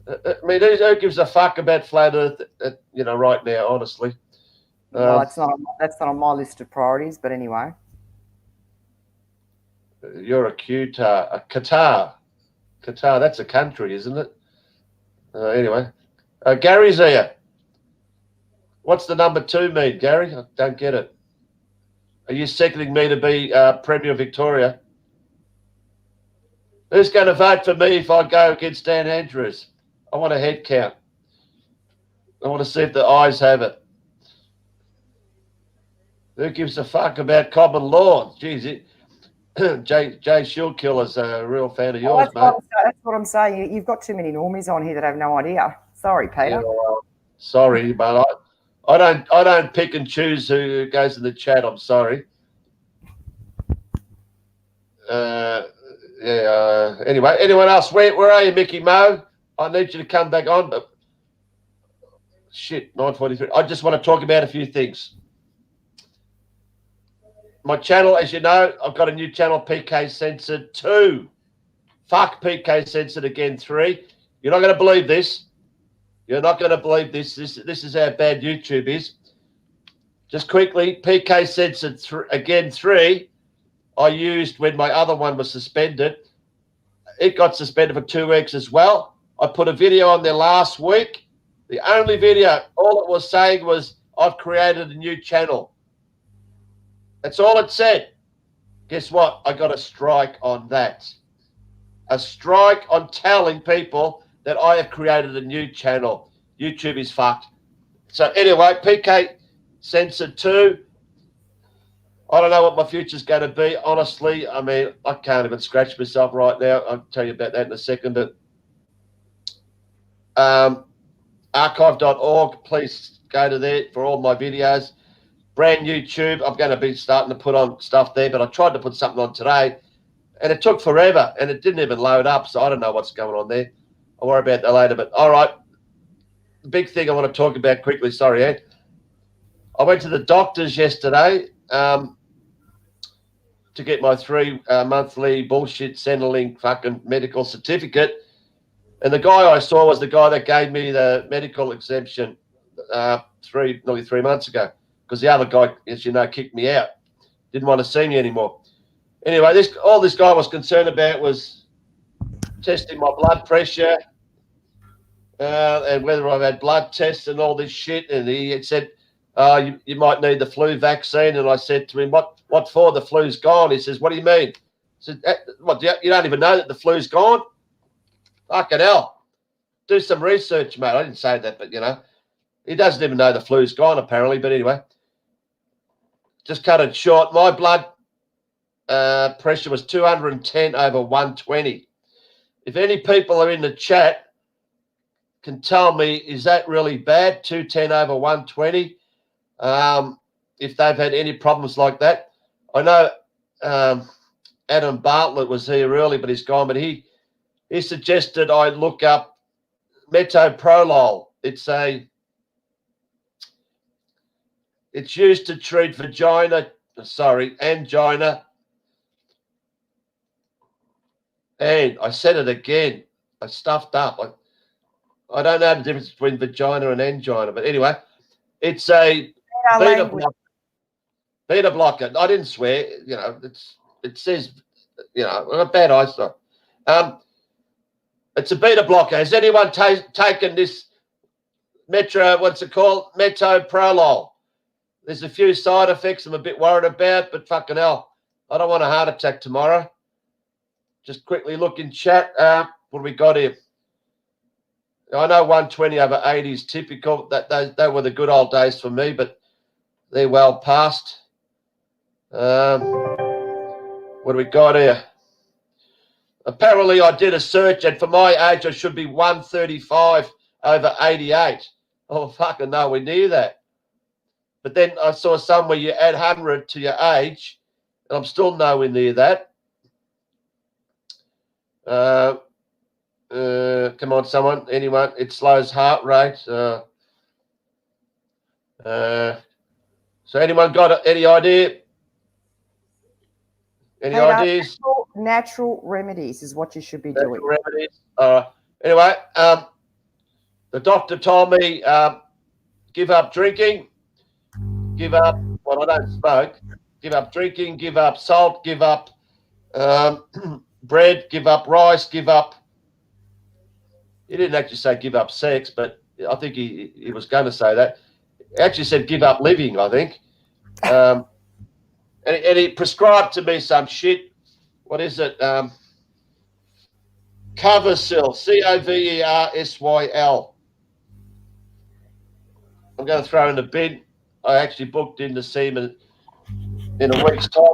Speaker 1: I mean, who gives a fuck about flat Earth? Right now, honestly.
Speaker 2: Well, that's not on my list of priorities, but anyway.
Speaker 1: You're a Qatar. Qatar, that's a country, isn't it? Anyway, Gary's here. What's the number 2 mean, Gary? I don't get it. Are you seconding me to be Premier Victoria? Who's going to vote for me if I go against Dan Andrews? I want a head count. I want to see if the eyes have it. Who gives a fuck about common law? Jeez, Jay Shieldkiller's a real fan of yours, mate.
Speaker 2: That's what I'm saying. You've got too many normies on here that have no idea. Sorry, Peter.
Speaker 1: Yeah, well, sorry, but I don't pick and choose who goes in the chat. I'm sorry. Anyway, anyone else? Where are you, Mickey Mo? I need you to come back on. But shit, 9:43. I just want to talk about a few things. My channel, as you know, I've got a new channel, Peekay Censored 2. Fuck Peekay Censored again 3. You're not going to believe this. You're not going to believe this. This is how bad YouTube is. Just quickly, Peekay Censored again 3. I used when my other one was suspended. It got suspended for 2 weeks as well. I put a video on there last week. The only video, all it was saying was, I've created a new channel. That's all it said. Guess what? I got a strike on that. A strike on telling people that I have created a new channel. YouTube is fucked. So anyway, Peekay Censored 2. I don't know what my future's going to be, honestly. I mean, I can't even scratch myself right now. I'll tell you about that in a second. But archive.org, please go to there for all my videos. Brand YouTube. I'm going to be starting to put on stuff there, but I tried to put something on today, and it took forever, and it didn't even load up, so I don't know what's going on there. I'll worry about that later. But all right, the big thing I want to talk about quickly, sorry, Ed. I went to the doctors yesterday to get my 3 monthly bullshit Centrelink fucking medical certificate, and the guy I saw was the guy that gave me the medical exemption nearly 3 months ago, because the other guy, as you know, kicked me out. Didn't want to see me anymore. Anyway, all this guy was concerned about was testing my blood pressure and whether I've had blood tests and all this shit. And he had said, you might need the flu vaccine. And I said to him, what for? The flu's gone. He says, what do you mean? I said, what, you don't even know that the flu's gone? Fucking hell. Do some research, mate. I didn't say that, but, he doesn't even know the flu's gone, apparently. But anyway, just cut it short. My blood pressure was 210/120. If any people are in the chat can tell me, is that really bad, 210/120? If they've had any problems like that. I know Adam Bartlett was here early, but he's gone. But he suggested I look up metoprolol. It's used to treat angina And I said it again. I stuffed up. I don't know the difference between vagina and angina, but anyway, it's a beta blocker. Beta blocker. I didn't swear. You know, it says, you know, I've got bad eyesight. It's a beta blocker. Has anyone taken this what's it called? Metoprolol. There's a few side effects I'm a bit worried about, but fucking hell, I don't want a heart attack tomorrow. Just quickly look in chat. What do we got here? I know 120 over 80 is typical. That were the good old days for me, but they're well past. What do we got here? Apparently, I did a search, and for my age, I should be 135 over 88. Oh, fucking nowhere near that. But then I saw somewhere you add 100 to your age, and I'm still nowhere near that. Come on, someone, anyone. It slows heart rate. So anyone got any idea? Any ideas?
Speaker 2: Natural remedies is what you should be doing.
Speaker 1: Remedies. Anyway, the doctor told me give up drinking, give up, well, I don't smoke, give up drinking, give up salt, give up bread, give up rice, give up. He didn't actually say give up sex, but I think he was going to say that. He actually said give up living, I think. And he prescribed to me some shit. What is it? Coversyl, Coversyl. I'm going to throw in the bin. I actually booked in to see him in a week's time,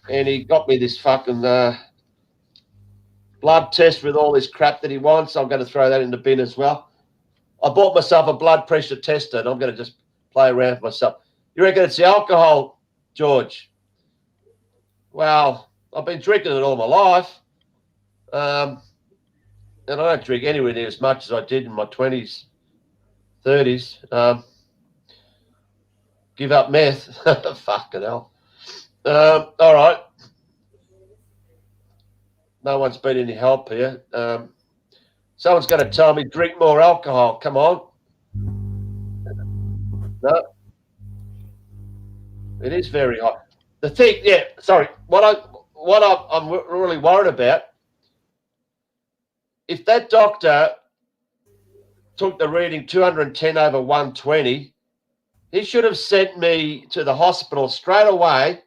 Speaker 1: and he got me this fucking blood test with all this crap that he wants. I'm going to throw that in the bin as well. I bought myself a blood pressure tester, and I'm going to just play around with myself. You reckon it's the alcohol, George? Well, I've been drinking it all my life. And I don't drink anywhere near as much as I did in my 20s, 30s. Give up meth. Fucking hell. All right. No one's been any help here. Someone's going to tell me drink more alcohol. Come on. No. It is very hot. The thing, yeah, sorry. What I'm really worried about, if that doctor took the reading 210 over 120, he should have sent me to the hospital straight away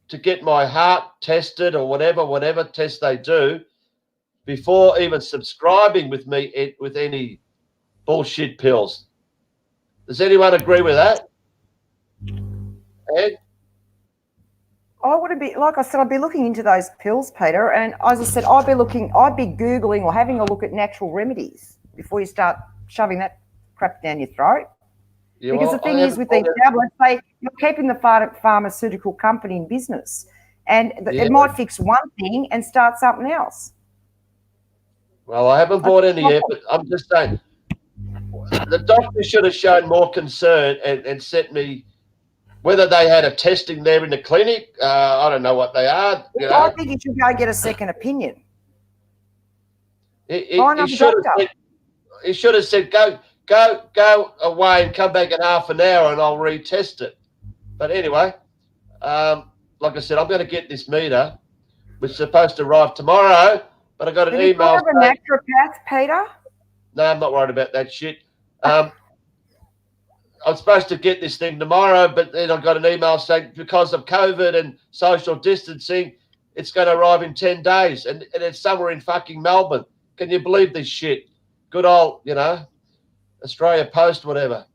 Speaker 1: to get my heart tested or whatever test they do before even subscribing with me with any bullshit pills. Does anyone agree with that? Ed?
Speaker 2: I would be, like I said, I'd be looking into those pills, Peter, and as I said, I'd be Googling or having a look at natural remedies before you start shoving that crap down your throat. Yeah, because the thing is with these tablets, you're keeping the pharmaceutical company in business, and it might fix one thing and start something else.
Speaker 1: Well, I haven't bought any yet, but I'm just saying the doctor should have shown more concern and sent me. Whether they had a testing there in the clinic, I don't know what they are. You know.
Speaker 2: I think you should go get a second opinion.
Speaker 1: He should have said, go away and come back in half an hour and I'll retest it. But anyway, like I said, I'm going to get this meter, which is supposed to arrive tomorrow, but I got an email.
Speaker 2: Have a naturopath, Peter?
Speaker 1: No, I'm not worried about that shit. I'm supposed to get this thing tomorrow, but then I got an email saying because of COVID and social distancing, it's going to arrive in 10 days. And it's somewhere in fucking Melbourne. Can you believe this shit? Good old, Australia Post, whatever.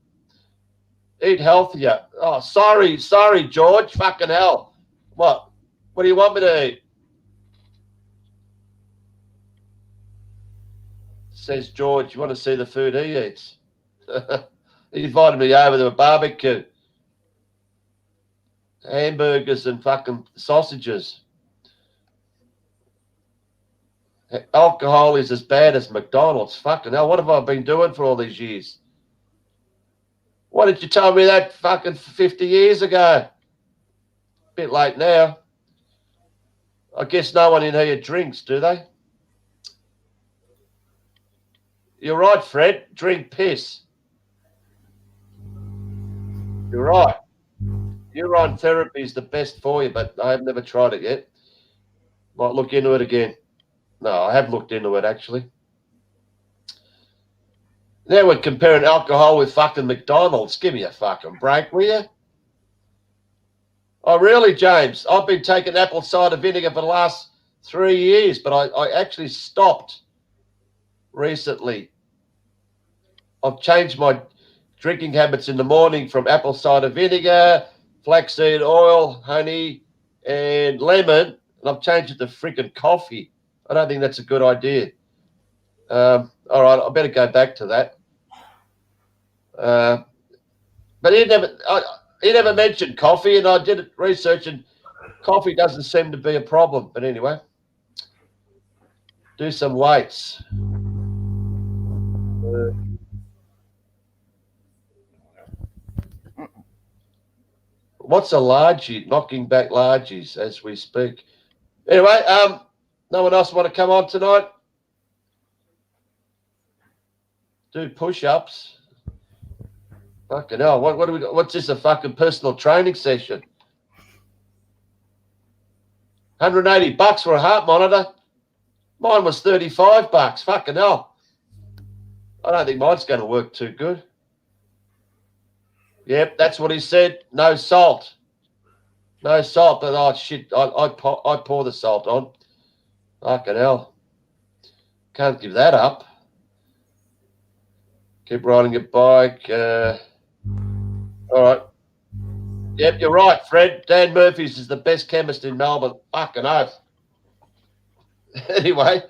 Speaker 1: Eat healthier. Oh, sorry, George. Fucking hell. What do you want me to eat? Says George, you want to see the food he eats? He invited me over to a barbecue. Hamburgers and fucking sausages. Alcohol is as bad as McDonald's. Fucking hell, what have I been doing for all these years? Why did you tell me that fucking 50 years ago? Bit late now. I guess no one in here drinks, do they? You're right, Fred. Drink piss. You're right. Urine therapy is the best for you, but I have never tried it yet. Might look into it again. No, I have looked into it, actually. Now we're comparing alcohol with fucking McDonald's. Give me a fucking break, will you? Oh, really, James? I've been taking apple cider vinegar for the last 3 years, but I actually stopped recently. I've changed my drinking habits in the morning from apple cider vinegar, flaxseed oil, honey, and lemon, and I've changed it to freaking coffee. I don't think that's a good idea. All right, I better go back to that. But he never mentioned coffee, and I did research, and coffee doesn't seem to be a problem. But anyway, do some weights. What's a largie? Knocking back largies as we speak. Anyway, no one else want to come on tonight? Do push-ups. Fucking hell! What do we got? What's this? A fucking personal training session? $180 for a heart monitor. Mine was $35. Fucking hell! I don't think mine's going to work too good. Yep, that's what he said. No salt. No salt, but oh shit, I pour the salt on. Fucking hell. Can't give that up. Keep riding your bike. All right. Yep, you're right, Fred. Dan Murphy's is the best chemist in Melbourne. Fucking oath. Anyway,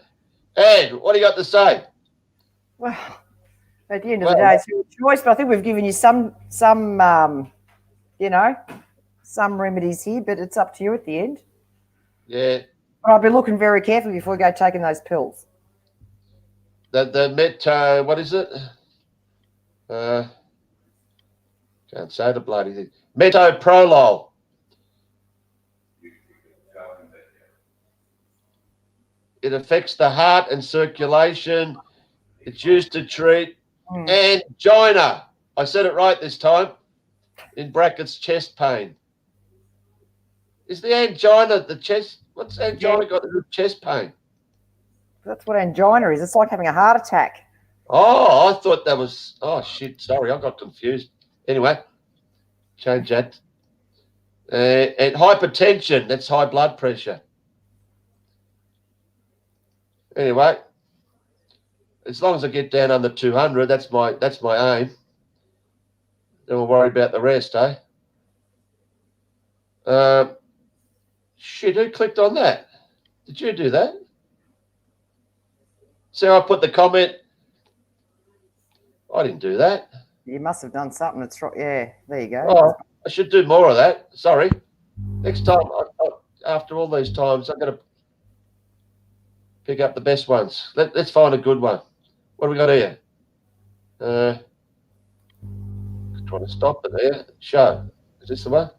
Speaker 1: Ed, what do you got to say?
Speaker 2: Well, at the end of the day, it's your choice, but I think we've given you some remedies here, but it's up to you at the end.
Speaker 1: Yeah.
Speaker 2: But I'll be looking very carefully before we go taking those pills.
Speaker 1: The what is it? Can't say the bloody thing. Metoprolol. It affects the heart and circulation. It's used to treat angina. I said it right this time. In brackets, chest pain. Is the angina the chest? What's angina got to do with chest pain?
Speaker 2: That's what angina is. It's like having a heart attack.
Speaker 1: Oh, I thought that was... Oh, shit. Sorry, I got confused. Anyway, change that. And hypertension. That's high blood pressure. Anyway, as long as I get down under 200, that's my aim. Then we'll worry about the rest, eh? Shit, who clicked on that? Did you do that? So I put the comment. I didn't do that.
Speaker 2: You must have done something. It's right. Yeah, there you go.
Speaker 1: Oh, I should do more of that. Sorry. Next time, after all these times, I'm going to pick up the best ones. Let's find a good one. What do we got here? Trying to stop it there. Show. Is this the one?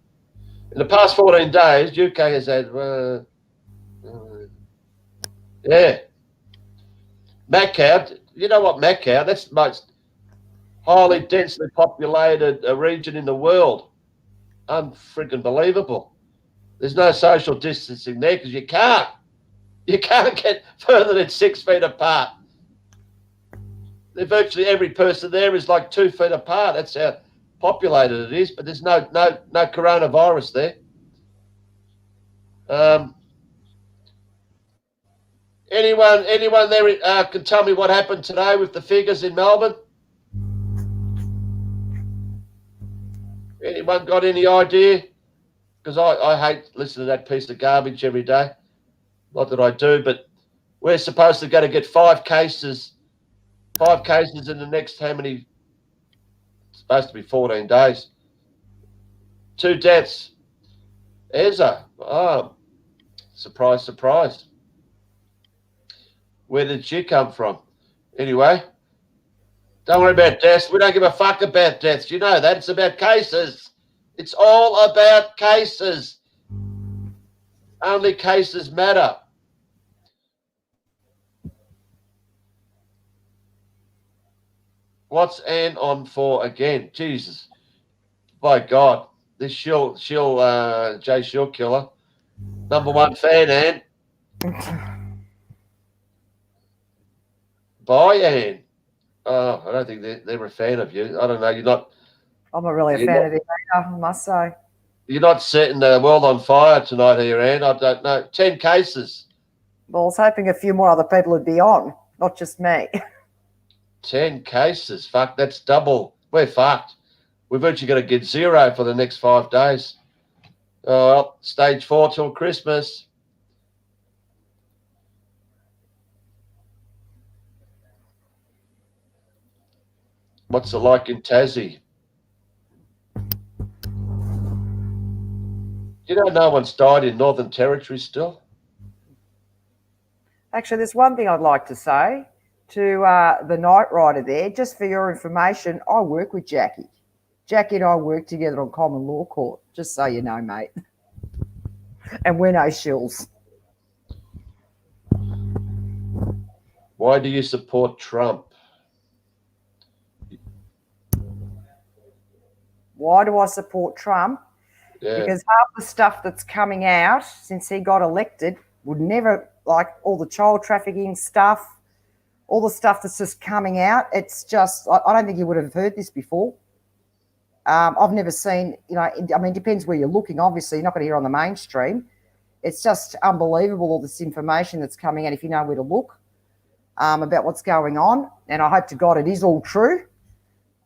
Speaker 1: In the past 14 days, UK has had... yeah. Macau. You know what Macau? That's the most highly densely populated region in the world. Unfreaking believable. There's no social distancing there because you can't. You can't get further than 6 feet apart. Virtually every person there is like 2 feet apart. That's how populated it is, but there's no coronavirus there. Anyone there can tell me what happened today with the figures in Melbourne? Anyone got any idea? Because I hate listening to that piece of garbage every day. Not that I do, but we're supposed to go to get 5 cases. 5 cases in the next how many? It's supposed to be 14 days. 2 deaths. Ezra. Oh, surprise, surprise. Where did she come from? Anyway, don't worry about deaths. We don't give a fuck about deaths. You know that. It's about cases. It's all about cases. Only cases matter. What's Anne on for again? Jesus. By God. This she'll Jay She'll killer. Number one fan, Anne. Bye, Anne. Oh, I don't think they're a fan of you. I don't know.
Speaker 2: I'm not really a fan of it either, I must say.
Speaker 1: You're not setting the world on fire tonight here, Anne. I don't know. 10 cases.
Speaker 2: Well, I was hoping a few more other people would be on, not just me.
Speaker 1: 10 cases. Fuck, that's double. We're fucked. We've actually got to get 0 for the next 5 days. Oh, well, stage 4 till Christmas. What's it like in Tassie? You know no one's died in Northern Territory still?
Speaker 2: Actually, there's one thing I'd like to say to the night rider there, just for your information. I work with Jackie. Jackie and I work together on common law court, just so you know, mate. And we're no shills.
Speaker 1: Why do you support Trump?
Speaker 2: Why do I support Trump?
Speaker 1: Yeah.
Speaker 2: Because half the stuff that's coming out since he got elected would never, like all the child trafficking stuff, all the stuff that's just coming out. It's just, I don't think you would have heard this before. I've never seen, I mean, it depends where you're looking. Obviously, you're not going to hear on the mainstream. It's just unbelievable, all this information that's coming out if you know where to look about what's going on. And I hope to God it is all true.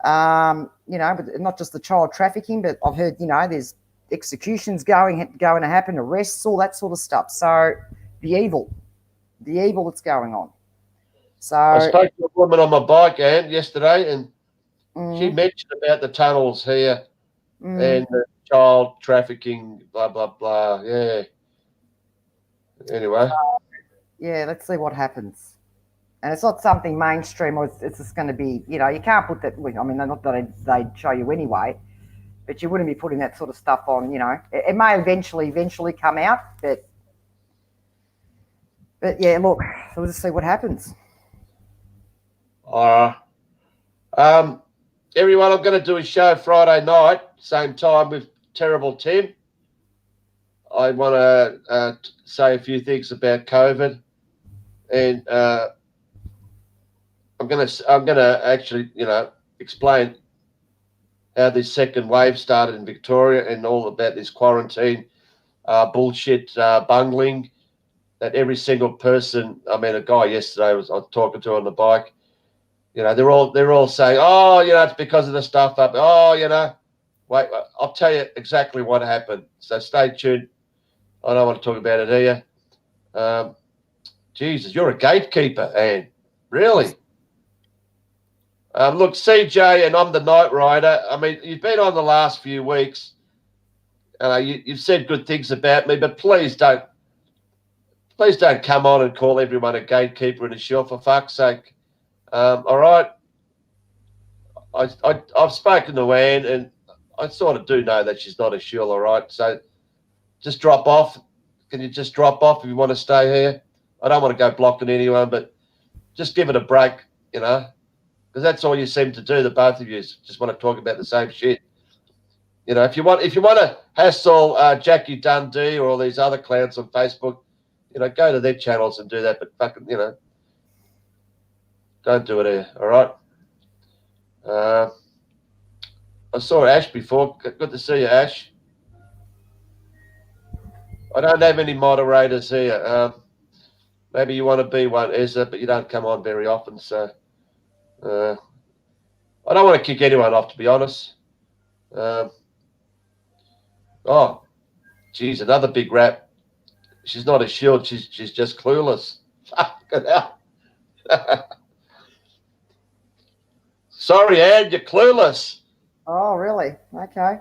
Speaker 2: But not just the child trafficking, but I've heard, there's executions going to happen, arrests, all that sort of stuff. So the evil that's going on. So
Speaker 1: I spoke to a woman on my bike, Anne, yesterday, and she mentioned about the tunnels here and the child trafficking, blah, blah, blah. Yeah. Anyway.
Speaker 2: Yeah, let's see what happens. And it's not something mainstream, or it's just going to be, you can't put that, I mean, not that they'd show you anyway, but you wouldn't be putting that sort of stuff on, It may eventually come out, but yeah, look, we'll just see what happens.
Speaker 1: Everyone, I'm going to do a show Friday night, same time with Terrible Tim. I want to say a few things about COVID, and I'm going to actually, explain how this second wave started in Victoria and all about this quarantine bullshit bungling that every single person. I mean, a guy yesterday I was talking to on the bike. They're all saying, oh, it's because of the stuff up. Oh, wait, I'll tell you exactly what happened. So stay tuned. I don't want to talk about it here. Jesus, you're a gatekeeper, Anne. Really? Look, CJ, and I'm the night rider. I mean, you've been on the last few weeks. You've said good things about me, but please don't come on and call everyone a gatekeeper and a shill, for fuck's sake. All right. I've spoken to Anne, and I sort of do know that she's not a shill, all right? So just drop off. Can you just drop off if you want to stay here? I don't want to go blocking anyone, but just give it a break, because that's all you seem to do, the both of you, just want to talk about the same shit. If you want to hassle Jackie Dundee or all these other clowns on Facebook, go to their channels and do that, but fucking, don't do it here, all right? I saw Ash before. Good to see you, Ash. I don't have any moderators here. Maybe you want to be one, Ezra, but you don't come on very often, so I don't want to kick anyone off, to be honest. Oh, geez, another big rap. She's not a shield. She's just clueless. Fucking hell. Sorry, Anne, you're clueless.
Speaker 2: Oh, really? Okay.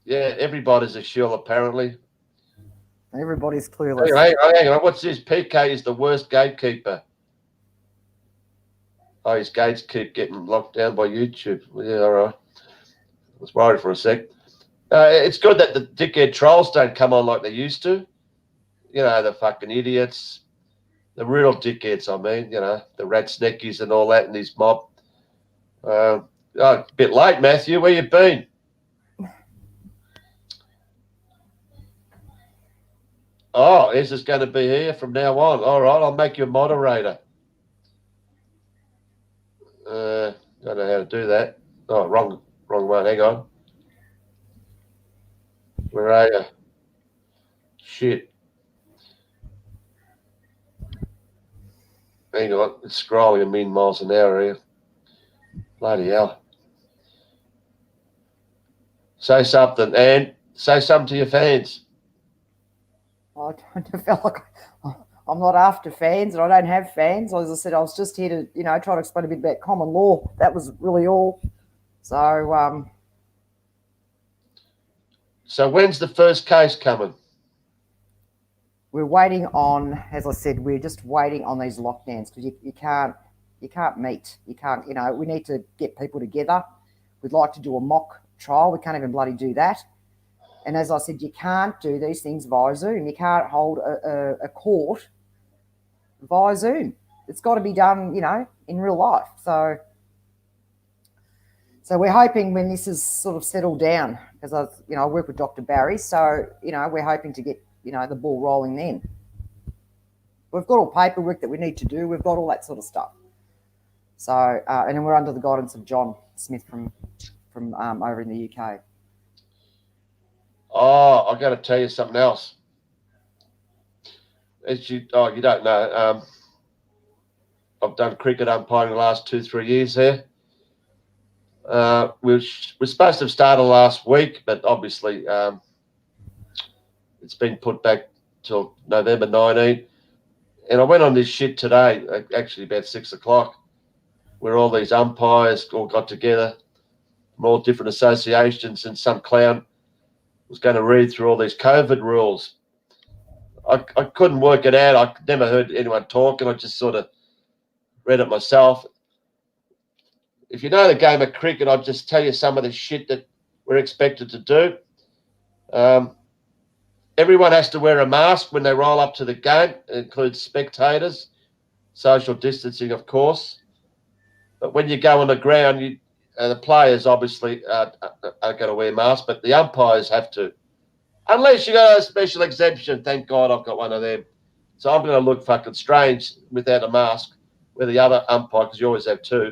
Speaker 1: Yeah, everybody's a shield, apparently.
Speaker 2: Everybody's clueless.
Speaker 1: Hang on. What's this? Peekay is the worst gatekeeper. Oh, his gates keep getting locked down by YouTube. Yeah, all right. I was worried for a sec. It's good that the dickhead trolls don't come on like they used to. You know, the fucking idiots, the real dickheads, I mean, you know, the rat sneckies and all that and his mob. Oh, a bit late, Matthew. Where you been? Oh, Ezra's going to be here from now on. All right, I'll make you a moderator. Don't know how to do that. Oh, wrong one. Hang on. Where are you? Shit. Hang on. It's scrolling a million miles an hour here. Bloody hell. Say something, Anne. Say something to your fans.
Speaker 2: I don't feel like I'm not after fans, and I don't have fans. As I said, I was just here to, you know, try to explain a bit about common law. That was really all.
Speaker 1: So when's the first case coming?
Speaker 2: We're waiting on, as I said, we're just waiting on these lockdowns because you can't meet. You can't, you know, we need to get people together. We'd like to do a mock trial. We can't even bloody do that. And as I said, you can't do these things via Zoom. You can't hold a court via Zoom. It's got to be done, you know, in real life. So we're hoping when this is sort of settled down, because I work with Dr. Barry, so, you know, we're hoping to get, you know, the ball rolling then. We've got all paperwork that we need to do. We've got all that sort of stuff. So, and then we're under the guidance of John Smith from over in the UK.
Speaker 1: Oh, I got to tell you something else. You don't know. I've done cricket umpiring the last 2-3 years here. We're supposed to have started last week, but obviously it's been put back till November 19. And I went on this shit today, actually about 6 o'clock, where all these umpires all got together from all different associations, and some clown was going to read through all these COVID rules. I couldn't work it out. I never heard anyone talking. I just sort of read it myself. If you know the game of cricket, I'll just tell you some of the shit that we're expected to do. Everyone has to wear a mask when they roll up to the game. It includes spectators, social distancing, of course. But when you go on the ground, the players obviously are going to wear masks, but the umpires have to. Unless you got a special exemption, thank God I've got one of them. So I'm going to look fucking strange without a mask, where the other umpire, because you always have two,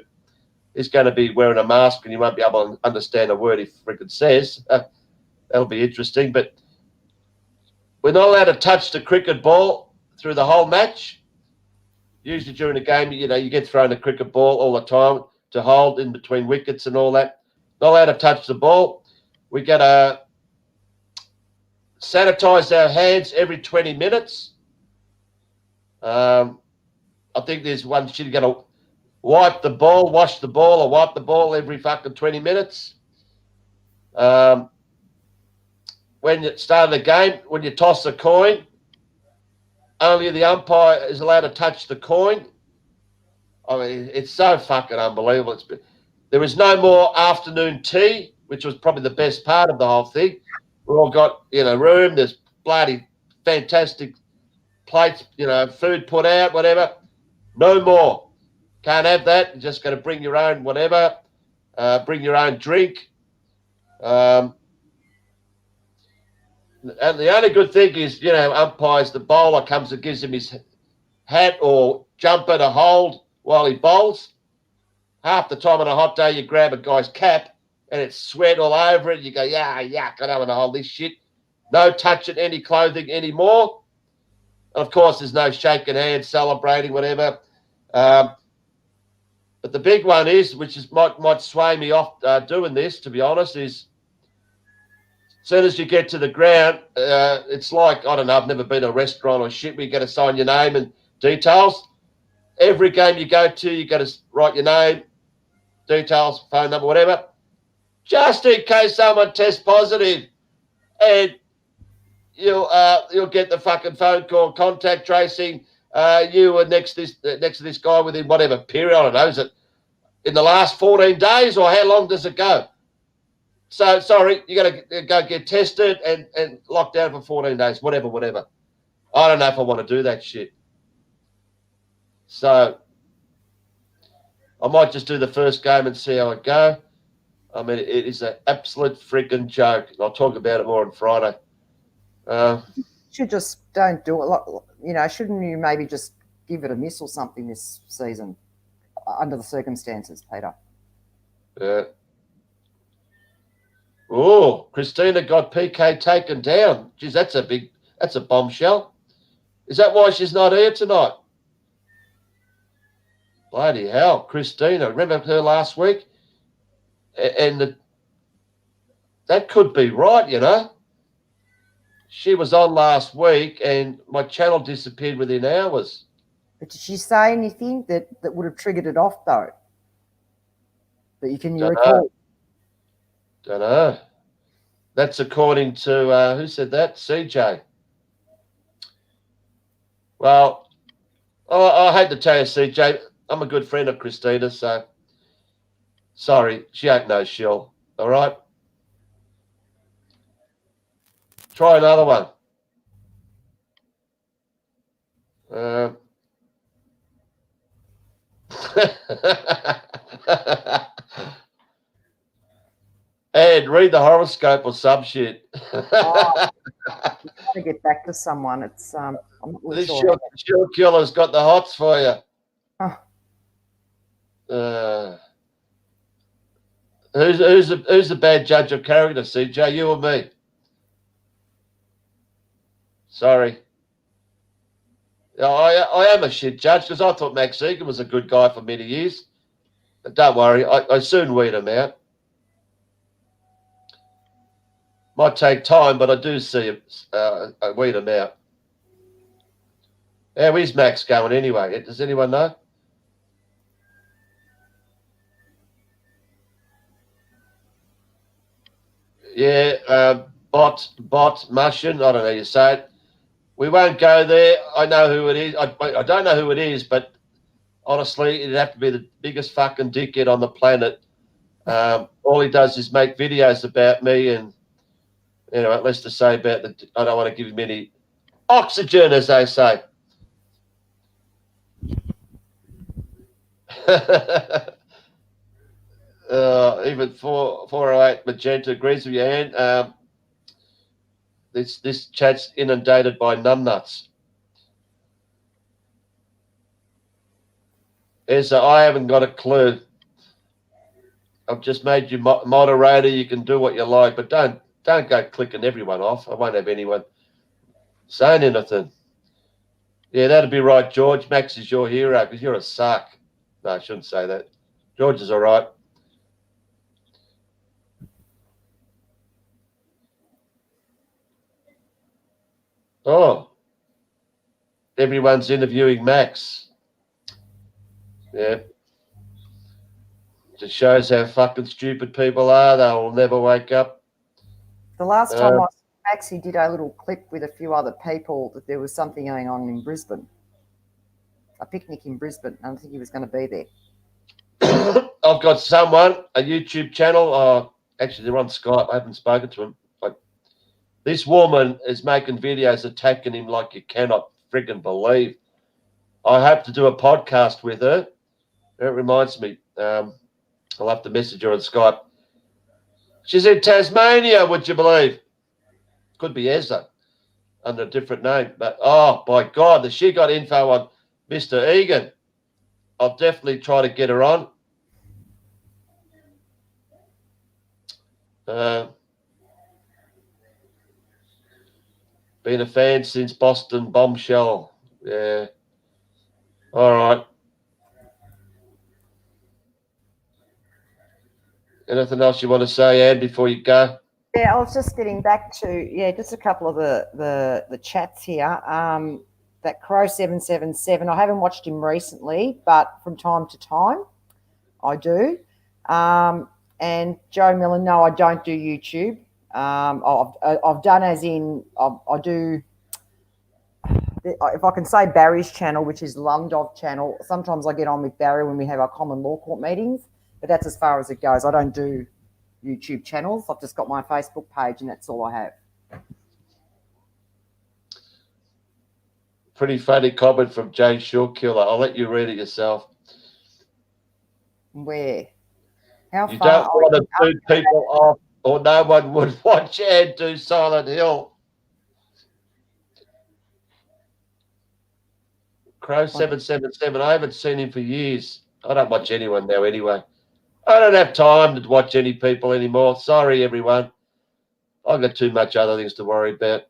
Speaker 1: is going to be wearing a mask and you won't be able to understand a word he freaking says. That'll be interesting. But we're not allowed to touch the cricket ball through the whole match. Usually during the game, you know, you get thrown a cricket ball all the time to hold in between wickets and all that. Not allowed to touch the ball. We got to sanitize our hands every 20 minutes. I think there's one shit, you got to wipe the ball, wash the ball, or wipe the ball every fucking 20 minutes. When you start the game, when you toss a coin, only the umpire is allowed to touch the coin. I mean, it's so fucking unbelievable. There was no more afternoon tea, which was probably the best part of the whole thing. We all got in a room. There's bloody fantastic plates, you know, food put out, whatever. No more. Can't have that. You're just got to bring your own whatever. Bring your own drink. And the only good thing is, you know, umpires, the bowler comes and gives him his hat or jumper to hold while he bowls. Half the time on a hot day, you grab a guy's cap and it's sweat all over it. You go, yeah, yuck, I don't want to hold this shit. No touching any clothing anymore. Of course, there's no shaking hands, celebrating, whatever. But the big one is, which is might sway me off doing this, to be honest, is as soon as you get to the ground, it's like, I don't know, I've never been to a restaurant or shit where you got to sign your name and details. Every game you go to, you got to write your name, details, phone number, whatever, just in case someone tests positive. And you'll get the fucking phone call, contact tracing. You were next to this guy within whatever period. I don't know. Is it in the last 14 days or how long does it go? So, sorry, you got to go get tested and locked down for 14 days, whatever. I don't know if I want to do that shit. So I might just do the first game and see how it go. I mean, it is an absolute freaking joke. And I'll talk about it more on Friday.
Speaker 2: Should just don't do it. Shouldn't you maybe just give it a miss or something this season under the circumstances, Peter?
Speaker 1: Yeah. Oh, Christina got Peekay taken down. Geez, that's a bombshell. Is that why she's not here tonight? Bloody hell, Christina. Remember her last week? And that could be right, She was on last week and my channel disappeared within hours.
Speaker 2: But did she say anything that would have triggered it off, though? That you can recall?
Speaker 1: Don't know. That's according to, who said that? CJ. Well, I hate to tell you, CJ, I'm a good friend of Christina, so sorry, she ain't no shill, all right? Try another one. Ed, read the horoscope or some shit.
Speaker 2: I'm trying to get back to someone. It's I'm not really
Speaker 1: This
Speaker 2: sure.
Speaker 1: shill killer's got the hots for you.
Speaker 2: Oh.
Speaker 1: Who's the bad judge of character, CJ? You or me? Sorry. I am a shit judge because I thought Max Egan was a good guy for many years. But don't worry, I soon weed him out. Might take time, but I do see him. I weed him out. How is Max going anyway? Does anyone know? Yeah, bot, Mushin, I don't know how you say it. We won't go there. I know who it is. I don't know who it is, but honestly, it'd have to be the biggest fucking dickhead on the planet. All he does is make videos about me and, less to say about I don't want to give him any oxygen, as they say. Even 408 Magenta agrees with you, Anne. This chat's inundated by numbnuts. I haven't got a clue. I've just made you moderator. You can do what you like, but don't go clicking everyone off. I won't have anyone saying anything. Yeah, that'd be right, George. Max is your hero because you're a suck. No, I shouldn't say that. George is all right. Oh, everyone's interviewing Max. Yeah. Just shows how fucking stupid people are. They'll never wake up.
Speaker 2: The last time I saw Max, he did a little clip with a few other people that there was something going on in Brisbane. A picnic in Brisbane. I don't think he was going to be there.
Speaker 1: I've got someone, a YouTube channel. Actually, they're on Skype. I haven't spoken to him. This woman is making videos attacking him like you cannot friggin' believe. I hope to do a podcast with her. It reminds me. I'll have to message her on Skype. She's in Tasmania, would you believe? Could be Ezra under a different name. But, oh, by God, has she got info on Mr. Egan? I'll definitely try to get her on. Been a fan since Boston Bombshell. Yeah. All right. Anything else you want to say, Anne, before you go?
Speaker 2: Yeah, I was just getting back to, just a couple of the chats here. That Crow 777, I haven't watched him recently, but from time to time, I do. And Joe Miller, no, I don't do YouTube. I've done as in I do. If I can say Barry's channel, which is Lumdog channel, sometimes I get on with Barry when we have our common law court meetings, but that's as far as it goes. I don't do YouTube channels. I've just got my Facebook page and that's all I have.
Speaker 1: Pretty funny comment from Jay Shawkiller. I'll let you read it yourself.
Speaker 2: Where? How
Speaker 1: You
Speaker 2: far?
Speaker 1: don't want to boot people off, or no one would watch and do Silent Hill. Crow 777. I haven't seen him for years. I don't watch anyone now anyway. I don't have time to watch any people anymore. Sorry, everyone. I've got too much other things to worry about.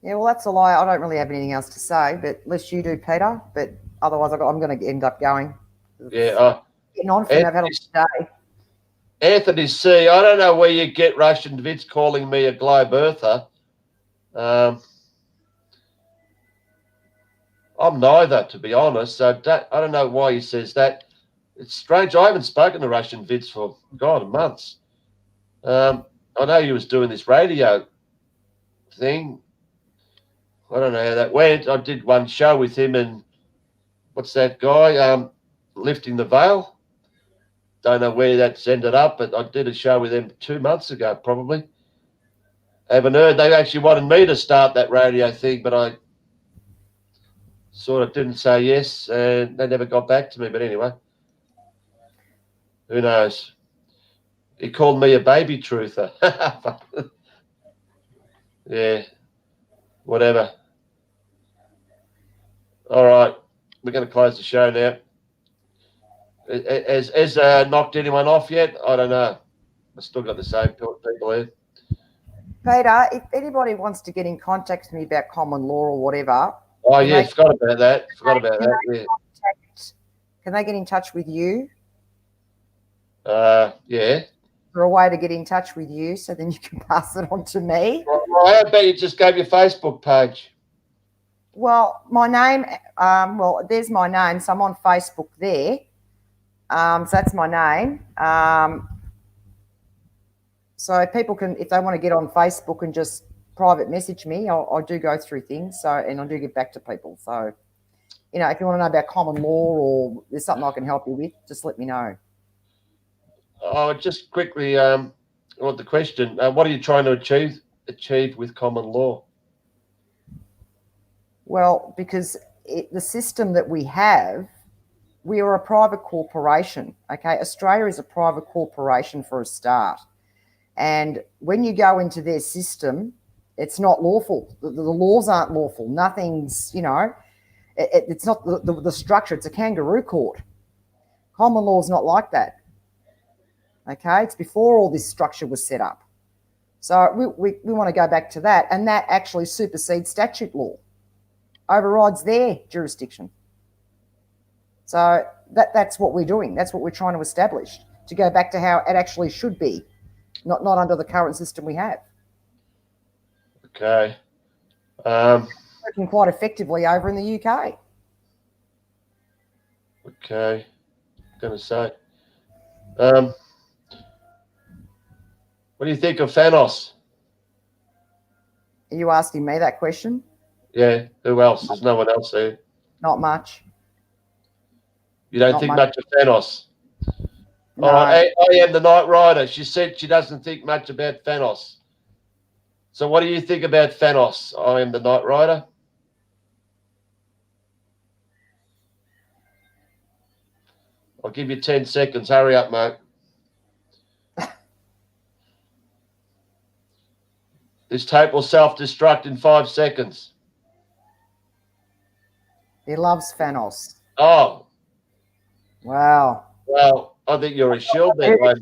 Speaker 2: Yeah, well, that's a lie. I don't really have anything else to say, but unless you do, Peter. But otherwise, I'm going to end up going.
Speaker 1: Yeah.
Speaker 2: Getting on for me. I've had a long day.
Speaker 1: Anthony C. I don't know where you get Russian Vince calling me a globe earther. I'm neither, to be honest. So I don't know why he says that. It's strange. I haven't spoken to Russian Vince for, God, months. I know he was doing this radio thing. I don't know how that went. I did one show with him and what's that guy? Lifting the Veil. Don't know where that's ended up, but I did a show with them 2 months ago, probably. I haven't heard. They actually wanted me to start that radio thing, but I sort of didn't say yes, and they never got back to me. But anyway, who knows? He called me a baby truther. Yeah, whatever. All right, we're going to close the show now. Has knocked anyone off yet? I don't know. I've still got the same people here.
Speaker 2: Peter, if anybody wants to get in contact with me about common law or whatever.
Speaker 1: Oh, yeah, forgot about that. Yeah.
Speaker 2: Can they get in touch with you?
Speaker 1: Yeah.
Speaker 2: Is there a way to get in touch with you so then you can pass it on to me?
Speaker 1: Well, how about you just gave your Facebook page?
Speaker 2: Well, my name, there's my name. So I'm on Facebook there. So that's my name. So people can, if they want to get on Facebook and just private message me, I do go through things. So, and I do get back to people. So, if you want to know about common law or there's something I can help you with, just let me know.
Speaker 1: Oh, just quickly, the question, what are you trying to achieve with common law?
Speaker 2: Well, because the system that we have, we are a private corporation, okay? Australia is a private corporation for a start. And when you go into their system, it's not lawful. The laws aren't lawful. Nothing's, it's not the structure. It's a kangaroo court. Common law is not like that. Okay, it's before all this structure was set up. So we want to go back to that, and that actually supersedes statute law, overrides their jurisdiction. So that's what we're doing. That's what we're trying to establish, to go back to how it actually should be, not under the current system we have.
Speaker 1: Okay.
Speaker 2: Working quite effectively over in the UK.
Speaker 1: Okay. Going to say. What do you think of Thanos?
Speaker 2: Are you asking me that question?
Speaker 1: Yeah. Who else? There's no one else there.
Speaker 2: Not much.
Speaker 1: You don't think much of Thanos?
Speaker 2: No.
Speaker 1: Oh, I am the Knight Rider. She said she doesn't think much about Thanos. So what do you think about Thanos? I am the Knight Rider. I'll give you 10 seconds. Hurry up, mate. This tape will self-destruct in 5 seconds.
Speaker 2: He loves Thanos.
Speaker 1: Oh.
Speaker 2: Wow.
Speaker 1: Well, I think you're a shield there, right?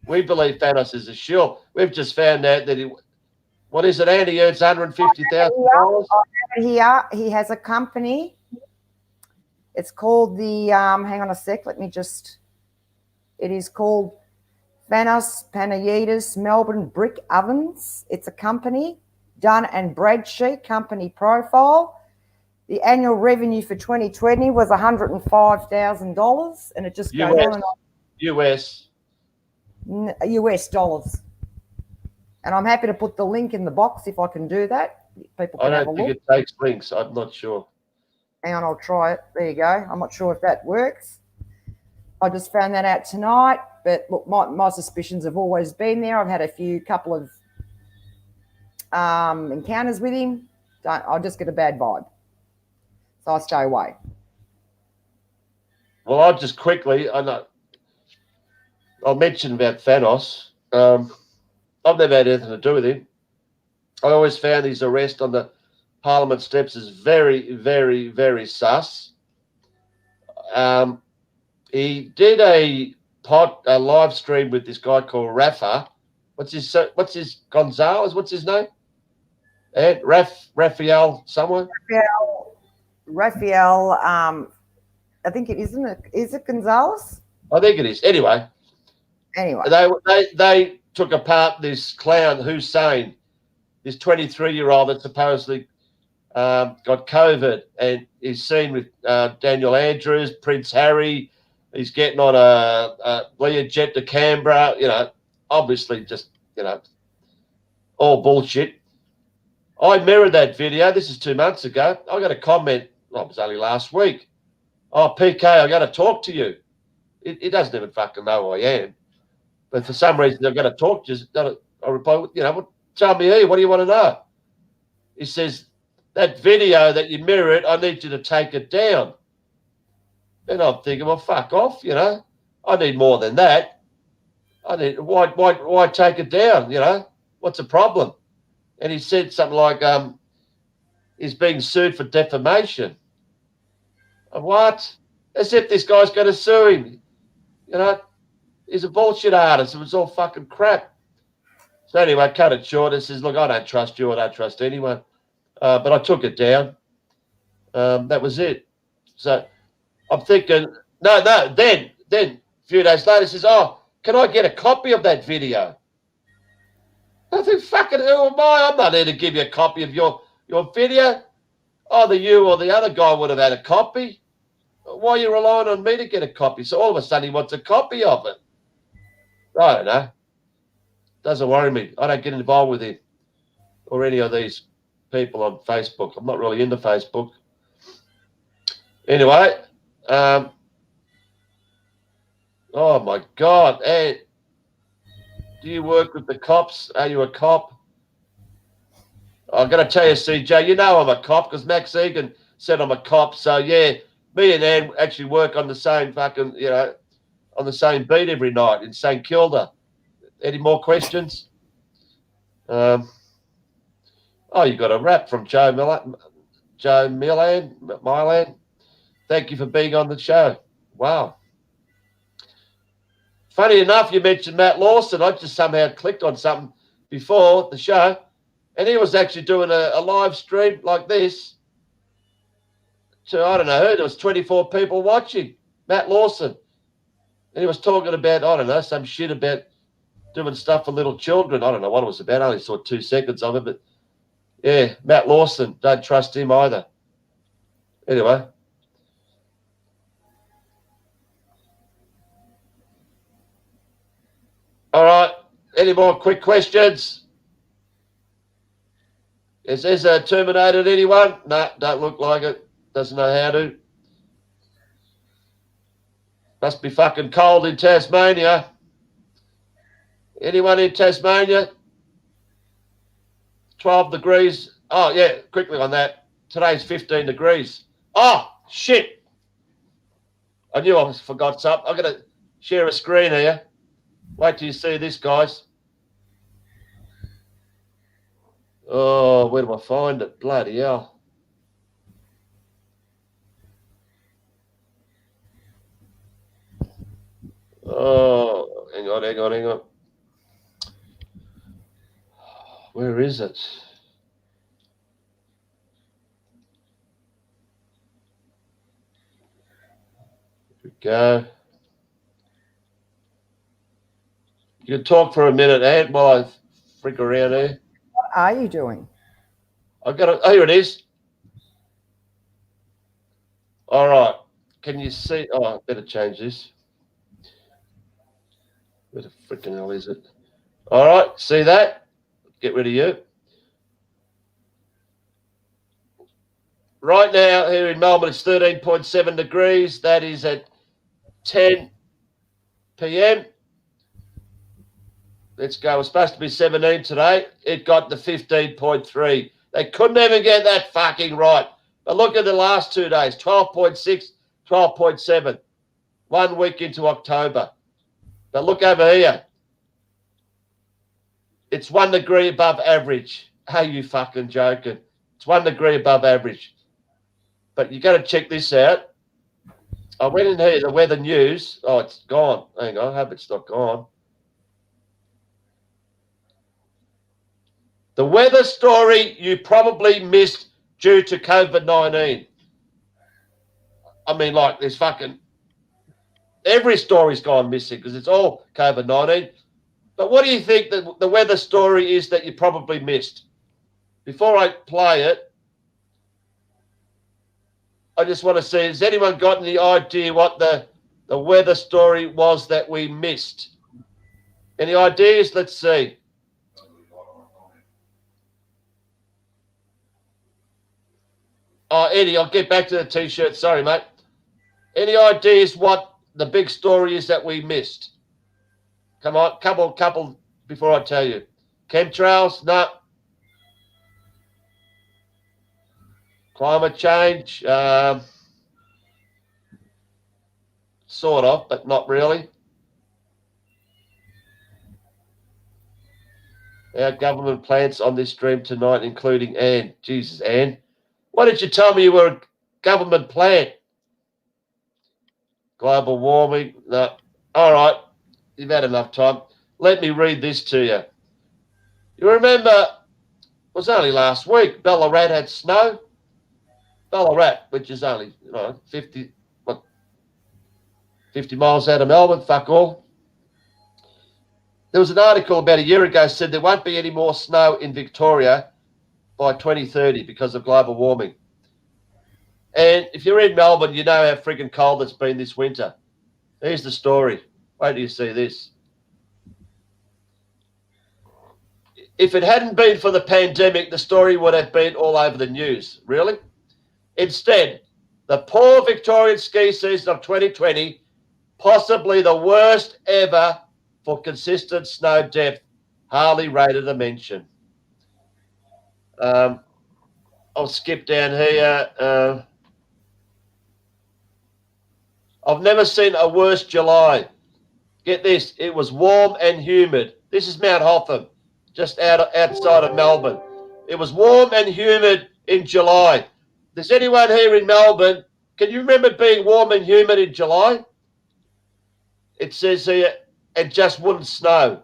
Speaker 1: We believe Thanos is a shield. We've just found out that what is it, Andy? He earns $150,000.
Speaker 2: Here, he has a company. It's called the, hang on a sec, it is called Thanos Panayidis Melbourne Brick Ovens. It's a company, Dun and Bradstreet company profile. The annual revenue for 2020 was $105,000, and it just goes on and on. US dollars. And I'm happy to put the link in the box if I can do that. People can have a look. I don't think
Speaker 1: it takes links. I'm not sure.
Speaker 2: Hang on, I'll try it. There you go. I'm not sure if that works. I just found that out tonight. But look, my suspicions have always been there. I've had a couple of encounters with him, I'll just get a bad vibe. So I stay away.
Speaker 1: Well, I'll just quickly, I'll mention about Thanos. I've never had anything to do with him. I always found his arrest on the Parliament steps is very, very, very sus. He did a live stream with this guy called Rafa. What's his Gonzalez? What's his name? And Raphael someone.
Speaker 2: Raphael. I think it isn't. Is it Gonzalez?
Speaker 1: I think it is. Anyway, they took apart this clown Hussein, this 23-year-old that supposedly got COVID, and he's seen with Daniel Andrews, Prince Harry. He's getting on a Learjet to Canberra. You know, obviously just all bullshit. I mirrored that video. This is 2 months ago. I got a comment. Well, it was only last week. Oh, PK, I got to talk to you. He doesn't even fucking know who I am. But for some reason, I've got to talk to you. I reply, tell me who. What do you want to know? He says, that video that you mirrored, I need you to take it down. And I'm thinking, well, fuck off, I need more than that. Why take it down, What's the problem? And he said something like, he's being sued for defamation. What? As if this guy's going to sue him. He's a bullshit artist. It was all fucking crap. So anyway, cut it short. It says, look, I don't trust you. I don't trust anyone. But I took it down. That was it. So I'm thinking, no. Then a few days later, he says, oh, can I get a copy of that video? I think, fucking, who am I? I'm not here to give you a copy of your video. Either you or the other guy would have had a copy. Why are you relying on me to get a copy? So all of a sudden he wants a copy of it. I don't know. Doesn't worry me. I don't get involved with him or any of these people on Facebook. I'm not really into Facebook. Anyway, oh my God. Hey, do you work with the cops? Are you a cop? I'm going to tell you, CJ, I'm a cop because Max Egan said I'm a cop. So, yeah, me and Ann actually work on the same fucking, on the same beat every night in St. Kilda. Any more questions? You got a rap from Joe Milan. Thank you for being on the show. Wow. Funny enough, you mentioned Matt Lawson. I just somehow clicked on something before the show, and he was actually doing a live stream like this to, I don't know who, there was 24 people watching, Matt Lawson. And he was talking about, I don't know, some shit about doing stuff for little children. I don't know what it was about. I only saw 2 seconds of it, but yeah, Matt Lawson, don't trust him either. Anyway. All right. Any more quick questions? Is this terminated anyone? No, don't look like it. Doesn't know how to. Must be fucking cold in Tasmania. Anyone in Tasmania? 12 degrees. Oh, yeah, quickly on that. Today's 15 degrees. Oh, shit. I knew I forgot something. I'm going to share a screen here. Wait till you see this, guys. Oh, where do I find it? Bloody hell. Oh, hang on. Where is it? Here we go. You can talk for a minute, Ant, while I freak around here.
Speaker 2: What are you doing?
Speaker 1: I've got it. Oh, here it is. All right. Can you see? Oh, I better change this. Where the freaking hell is it? All right. See that? Get rid of you. Right now, here in Melbourne, it's 13.7 degrees. That is at 10 p.m. Let's go. It was supposed to be 17 today. It got to 15.3. They couldn't even get that fucking right. But look at the last 2 days, 12.6, 12.7. 1 week into October. But look over here. It's 1 degree above average. Are you fucking joking? It's 1 degree above average. But you got to check this out. I went in here, the weather news. Oh, it's gone. Hang on, I hope it's not gone. The weather story you probably missed due to COVID-19. I mean, like, there's fucking... Every story's gone missing because it's all COVID-19. But what do you think the weather story is that you probably missed? Before I play it, I just want to see, has anyone got any idea what the weather story was that we missed? Any ideas? Let's see. Oh, Eddie, I'll get back to the T-shirt. Sorry, mate. Any ideas what the big story is that we missed? Come on, couple before I tell you. Chemtrails? No. Climate change? Sort of, but not really. Our government plans on this stream tonight, including Anne. Jesus, Anne. Why did you tell me you were a government plan? Global warming? No. All right. You've had enough time. Let me read this to you. You remember, it was only last week, Ballarat had snow. Ballarat, which is only 50 miles out of Melbourne, fuck all. There was an article about a year ago said there won't be any more snow in Victoria by 2030 because of global warming. And if you're in Melbourne, you know how friggin' cold it's been this winter. Here's the story. Wait till you see this. If it hadn't been for the pandemic, the story would have been all over the news. Really? Instead, the poor Victorian ski season of 2020, possibly the worst ever for consistent snow depth, hardly rated a mention. I'll skip down here. I've never seen a worse July. Get this, it was warm and humid. This is Mount Hotham, just outside of Melbourne. It was warm and humid in July. Does anyone here in Melbourne, can you remember being warm and humid in July? It says here, it just wouldn't snow.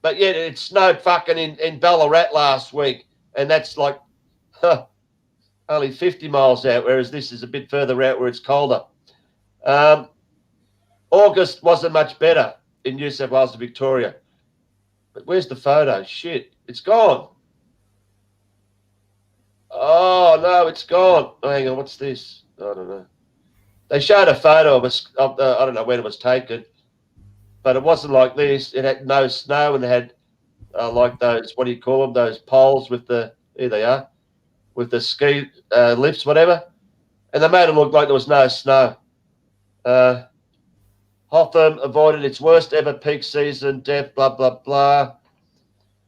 Speaker 1: But yet it snowed fucking in Ballarat last week. And that's like only 50 miles out, whereas this is a bit further out where it's colder. August wasn't much better in New South Wales and Victoria. But where's the photo? Shit, it's gone. Oh, no, it's gone. Oh, hang on, what's this? I don't know. They showed a photo of I don't know when it was taken, but it wasn't like this. It had no snow and it had like those, what do you call them, those poles with the, here they are, with the ski lifts, whatever. And they made it look like there was no snow. Hotham avoided its worst ever peak season, death, blah, blah, blah.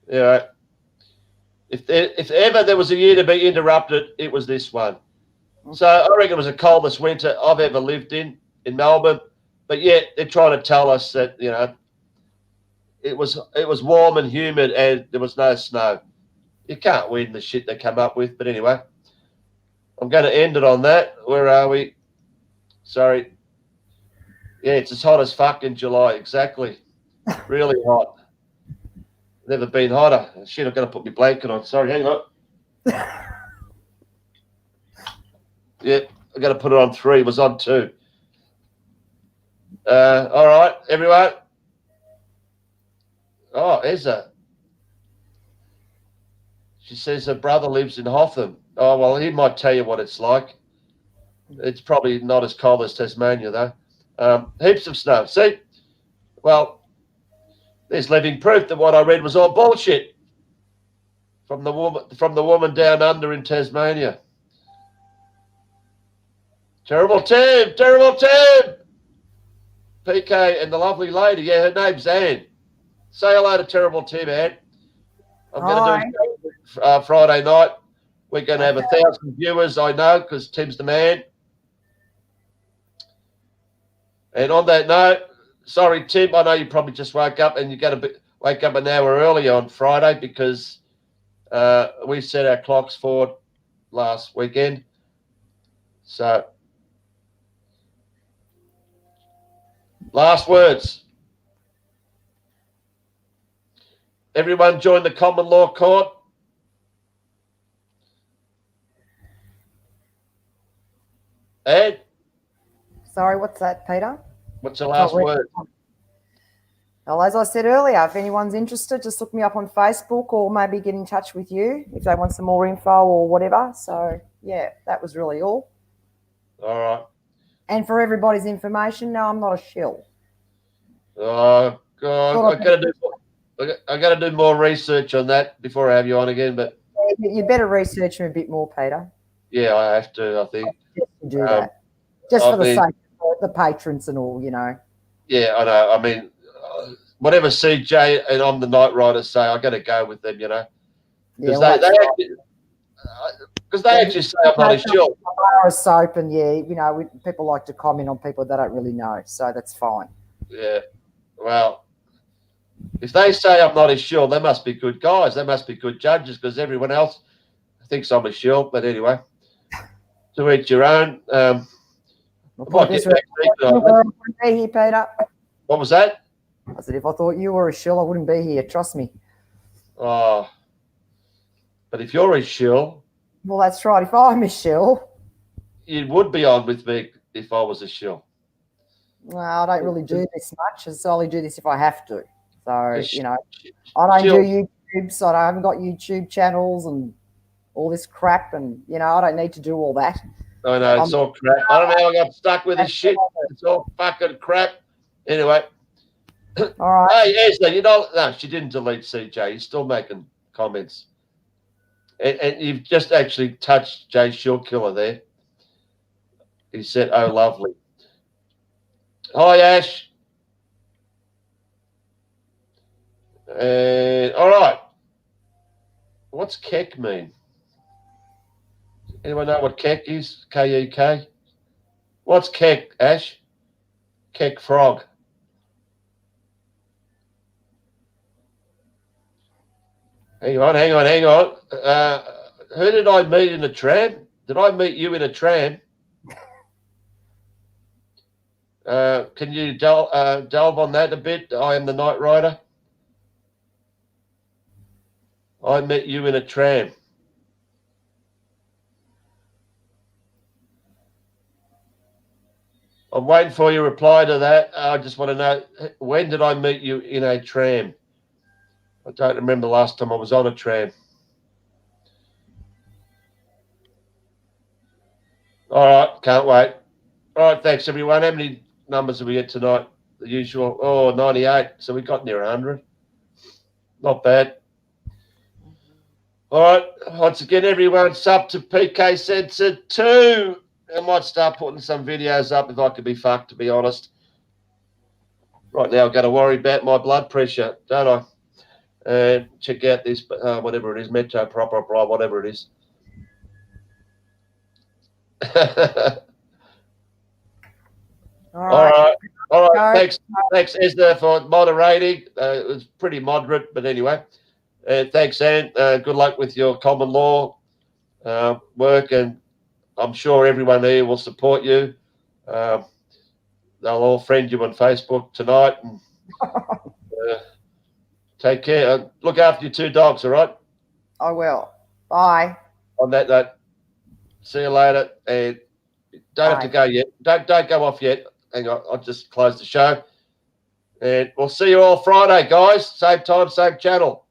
Speaker 1: Yeah. If ever there was a year to be interrupted, it was this one. So I reckon it was the coldest winter I've ever lived in Melbourne. But yet they're trying to tell us that, it was warm and humid and there was no snow. You can't win the shit they come up with. But anyway, I'm going to end it on that. Where are we? Sorry. Yeah, it's as hot as fuck in July. Exactly. Really hot. Never been hotter. Shit, I'm going to put my blanket on. Sorry, hang on. Yeah, I got to put it on 3. It was on 2. All right, everyone. Oh, Ezra. She says her brother lives in Hotham. Oh, well, he might tell you what it's like. It's probably not as cold as Tasmania, though. Heaps of snow. See? Well, there's living proof that what I read was all bullshit from the woman down under in Tasmania. Terrible team. Peekay and the lovely lady. Yeah, her name's Anne. Say hello to Terrible Tim, man. I'm going
Speaker 2: Hi.
Speaker 1: to do a show, Friday night. We're going to have 1,000 viewers, I know, because Tim's the man. And on that note, sorry, Tim, I know you probably just woke up and you got to wake up an hour early on Friday because we set our clocks forward last weekend. So, last words. Everyone join the common law court. Ed,
Speaker 2: Sorry, what's that, Peter?
Speaker 1: what's the last word?
Speaker 2: Well, as I said earlier, if anyone's interested, just look me up on Facebook or maybe get in touch with you if they want some more info or whatever. So, yeah, that was really all.
Speaker 1: All right.
Speaker 2: And for everybody's information, no, I'm not a shill.
Speaker 1: Oh, God. I got to do more research on that before I have you on again. But
Speaker 2: you better research them a bit more, Peter.
Speaker 1: yeah, I have to, I think.
Speaker 2: Do that. Just for the
Speaker 1: mean,
Speaker 2: sake of the patrons and all, you know.
Speaker 1: Yeah, I know. I mean, whatever CJ and I'm the Night Riders say, I got to go with them, you know. Because they actually say I'm not a shill.
Speaker 2: Bar of soap, and yeah, you know, people like to comment on people they don't really know, so that's fine.
Speaker 1: Yeah, well, if they say I'm not a shill, they must be good guys. They must be good judges because everyone else thinks I'm a shill. But anyway, to each your own.
Speaker 2: What was
Speaker 1: that?
Speaker 2: I said, if I thought you were a shill, I wouldn't be here. Trust me.
Speaker 1: Oh, but if you're a shill,
Speaker 2: well, that's right. If I'm a shill,
Speaker 1: you would be on with me if I was a shill.
Speaker 2: Well, I don't really do this much. I only do this if I have to. So, you know, I don't do YouTube, so I haven't got YouTube channels and all this crap, and, you know, I don't need to do all that.
Speaker 1: I know, it's all crap. I don't know how I got stuck with this shit. It's all fucking crap. Anyway.
Speaker 2: All right.
Speaker 1: Hey, Esla, you know, no, she didn't delete CJ. He's still making comments. And you've just actually touched Jay Shillkiller there. He said, oh, lovely. Hi, Ash. All right. What's keck mean? Anyone know what keck is? K-E-K? What's keck, Ash? Keck frog. Hang on. Who did I meet in a tram? Did I meet you in a tram? Can you delve on that a bit? I am the Night Rider. I met you in a tram. I'm waiting for your reply to that. I just want to know, when did I meet you in a tram? I don't remember the last time I was on a tram. All right, can't wait. All right, thanks, everyone. How many numbers did we get tonight? The usual, 98. So we got near 100. Not bad. All right, once again, everyone, sub to Peekay Censored 2. I might start putting some videos up if I could be fucked, to be honest. Right now, I've got to worry about my blood pressure, don't I? And check out this, whatever it is, Metro Proper, whatever it is. All right. Thanks, Esther, for moderating. It was pretty moderate, but anyway. Thanks, Anne. Good luck with your common law work, and I'm sure everyone here will support you. They'll all friend you on Facebook tonight. And, take care. Look after your 2 dogs, all right?
Speaker 2: I will. Bye.
Speaker 1: On that note, see you later. And don't have to go yet. Don't go off yet. Hang on, I'll just close the show. And we'll see you all Friday, guys. Same time, same channel.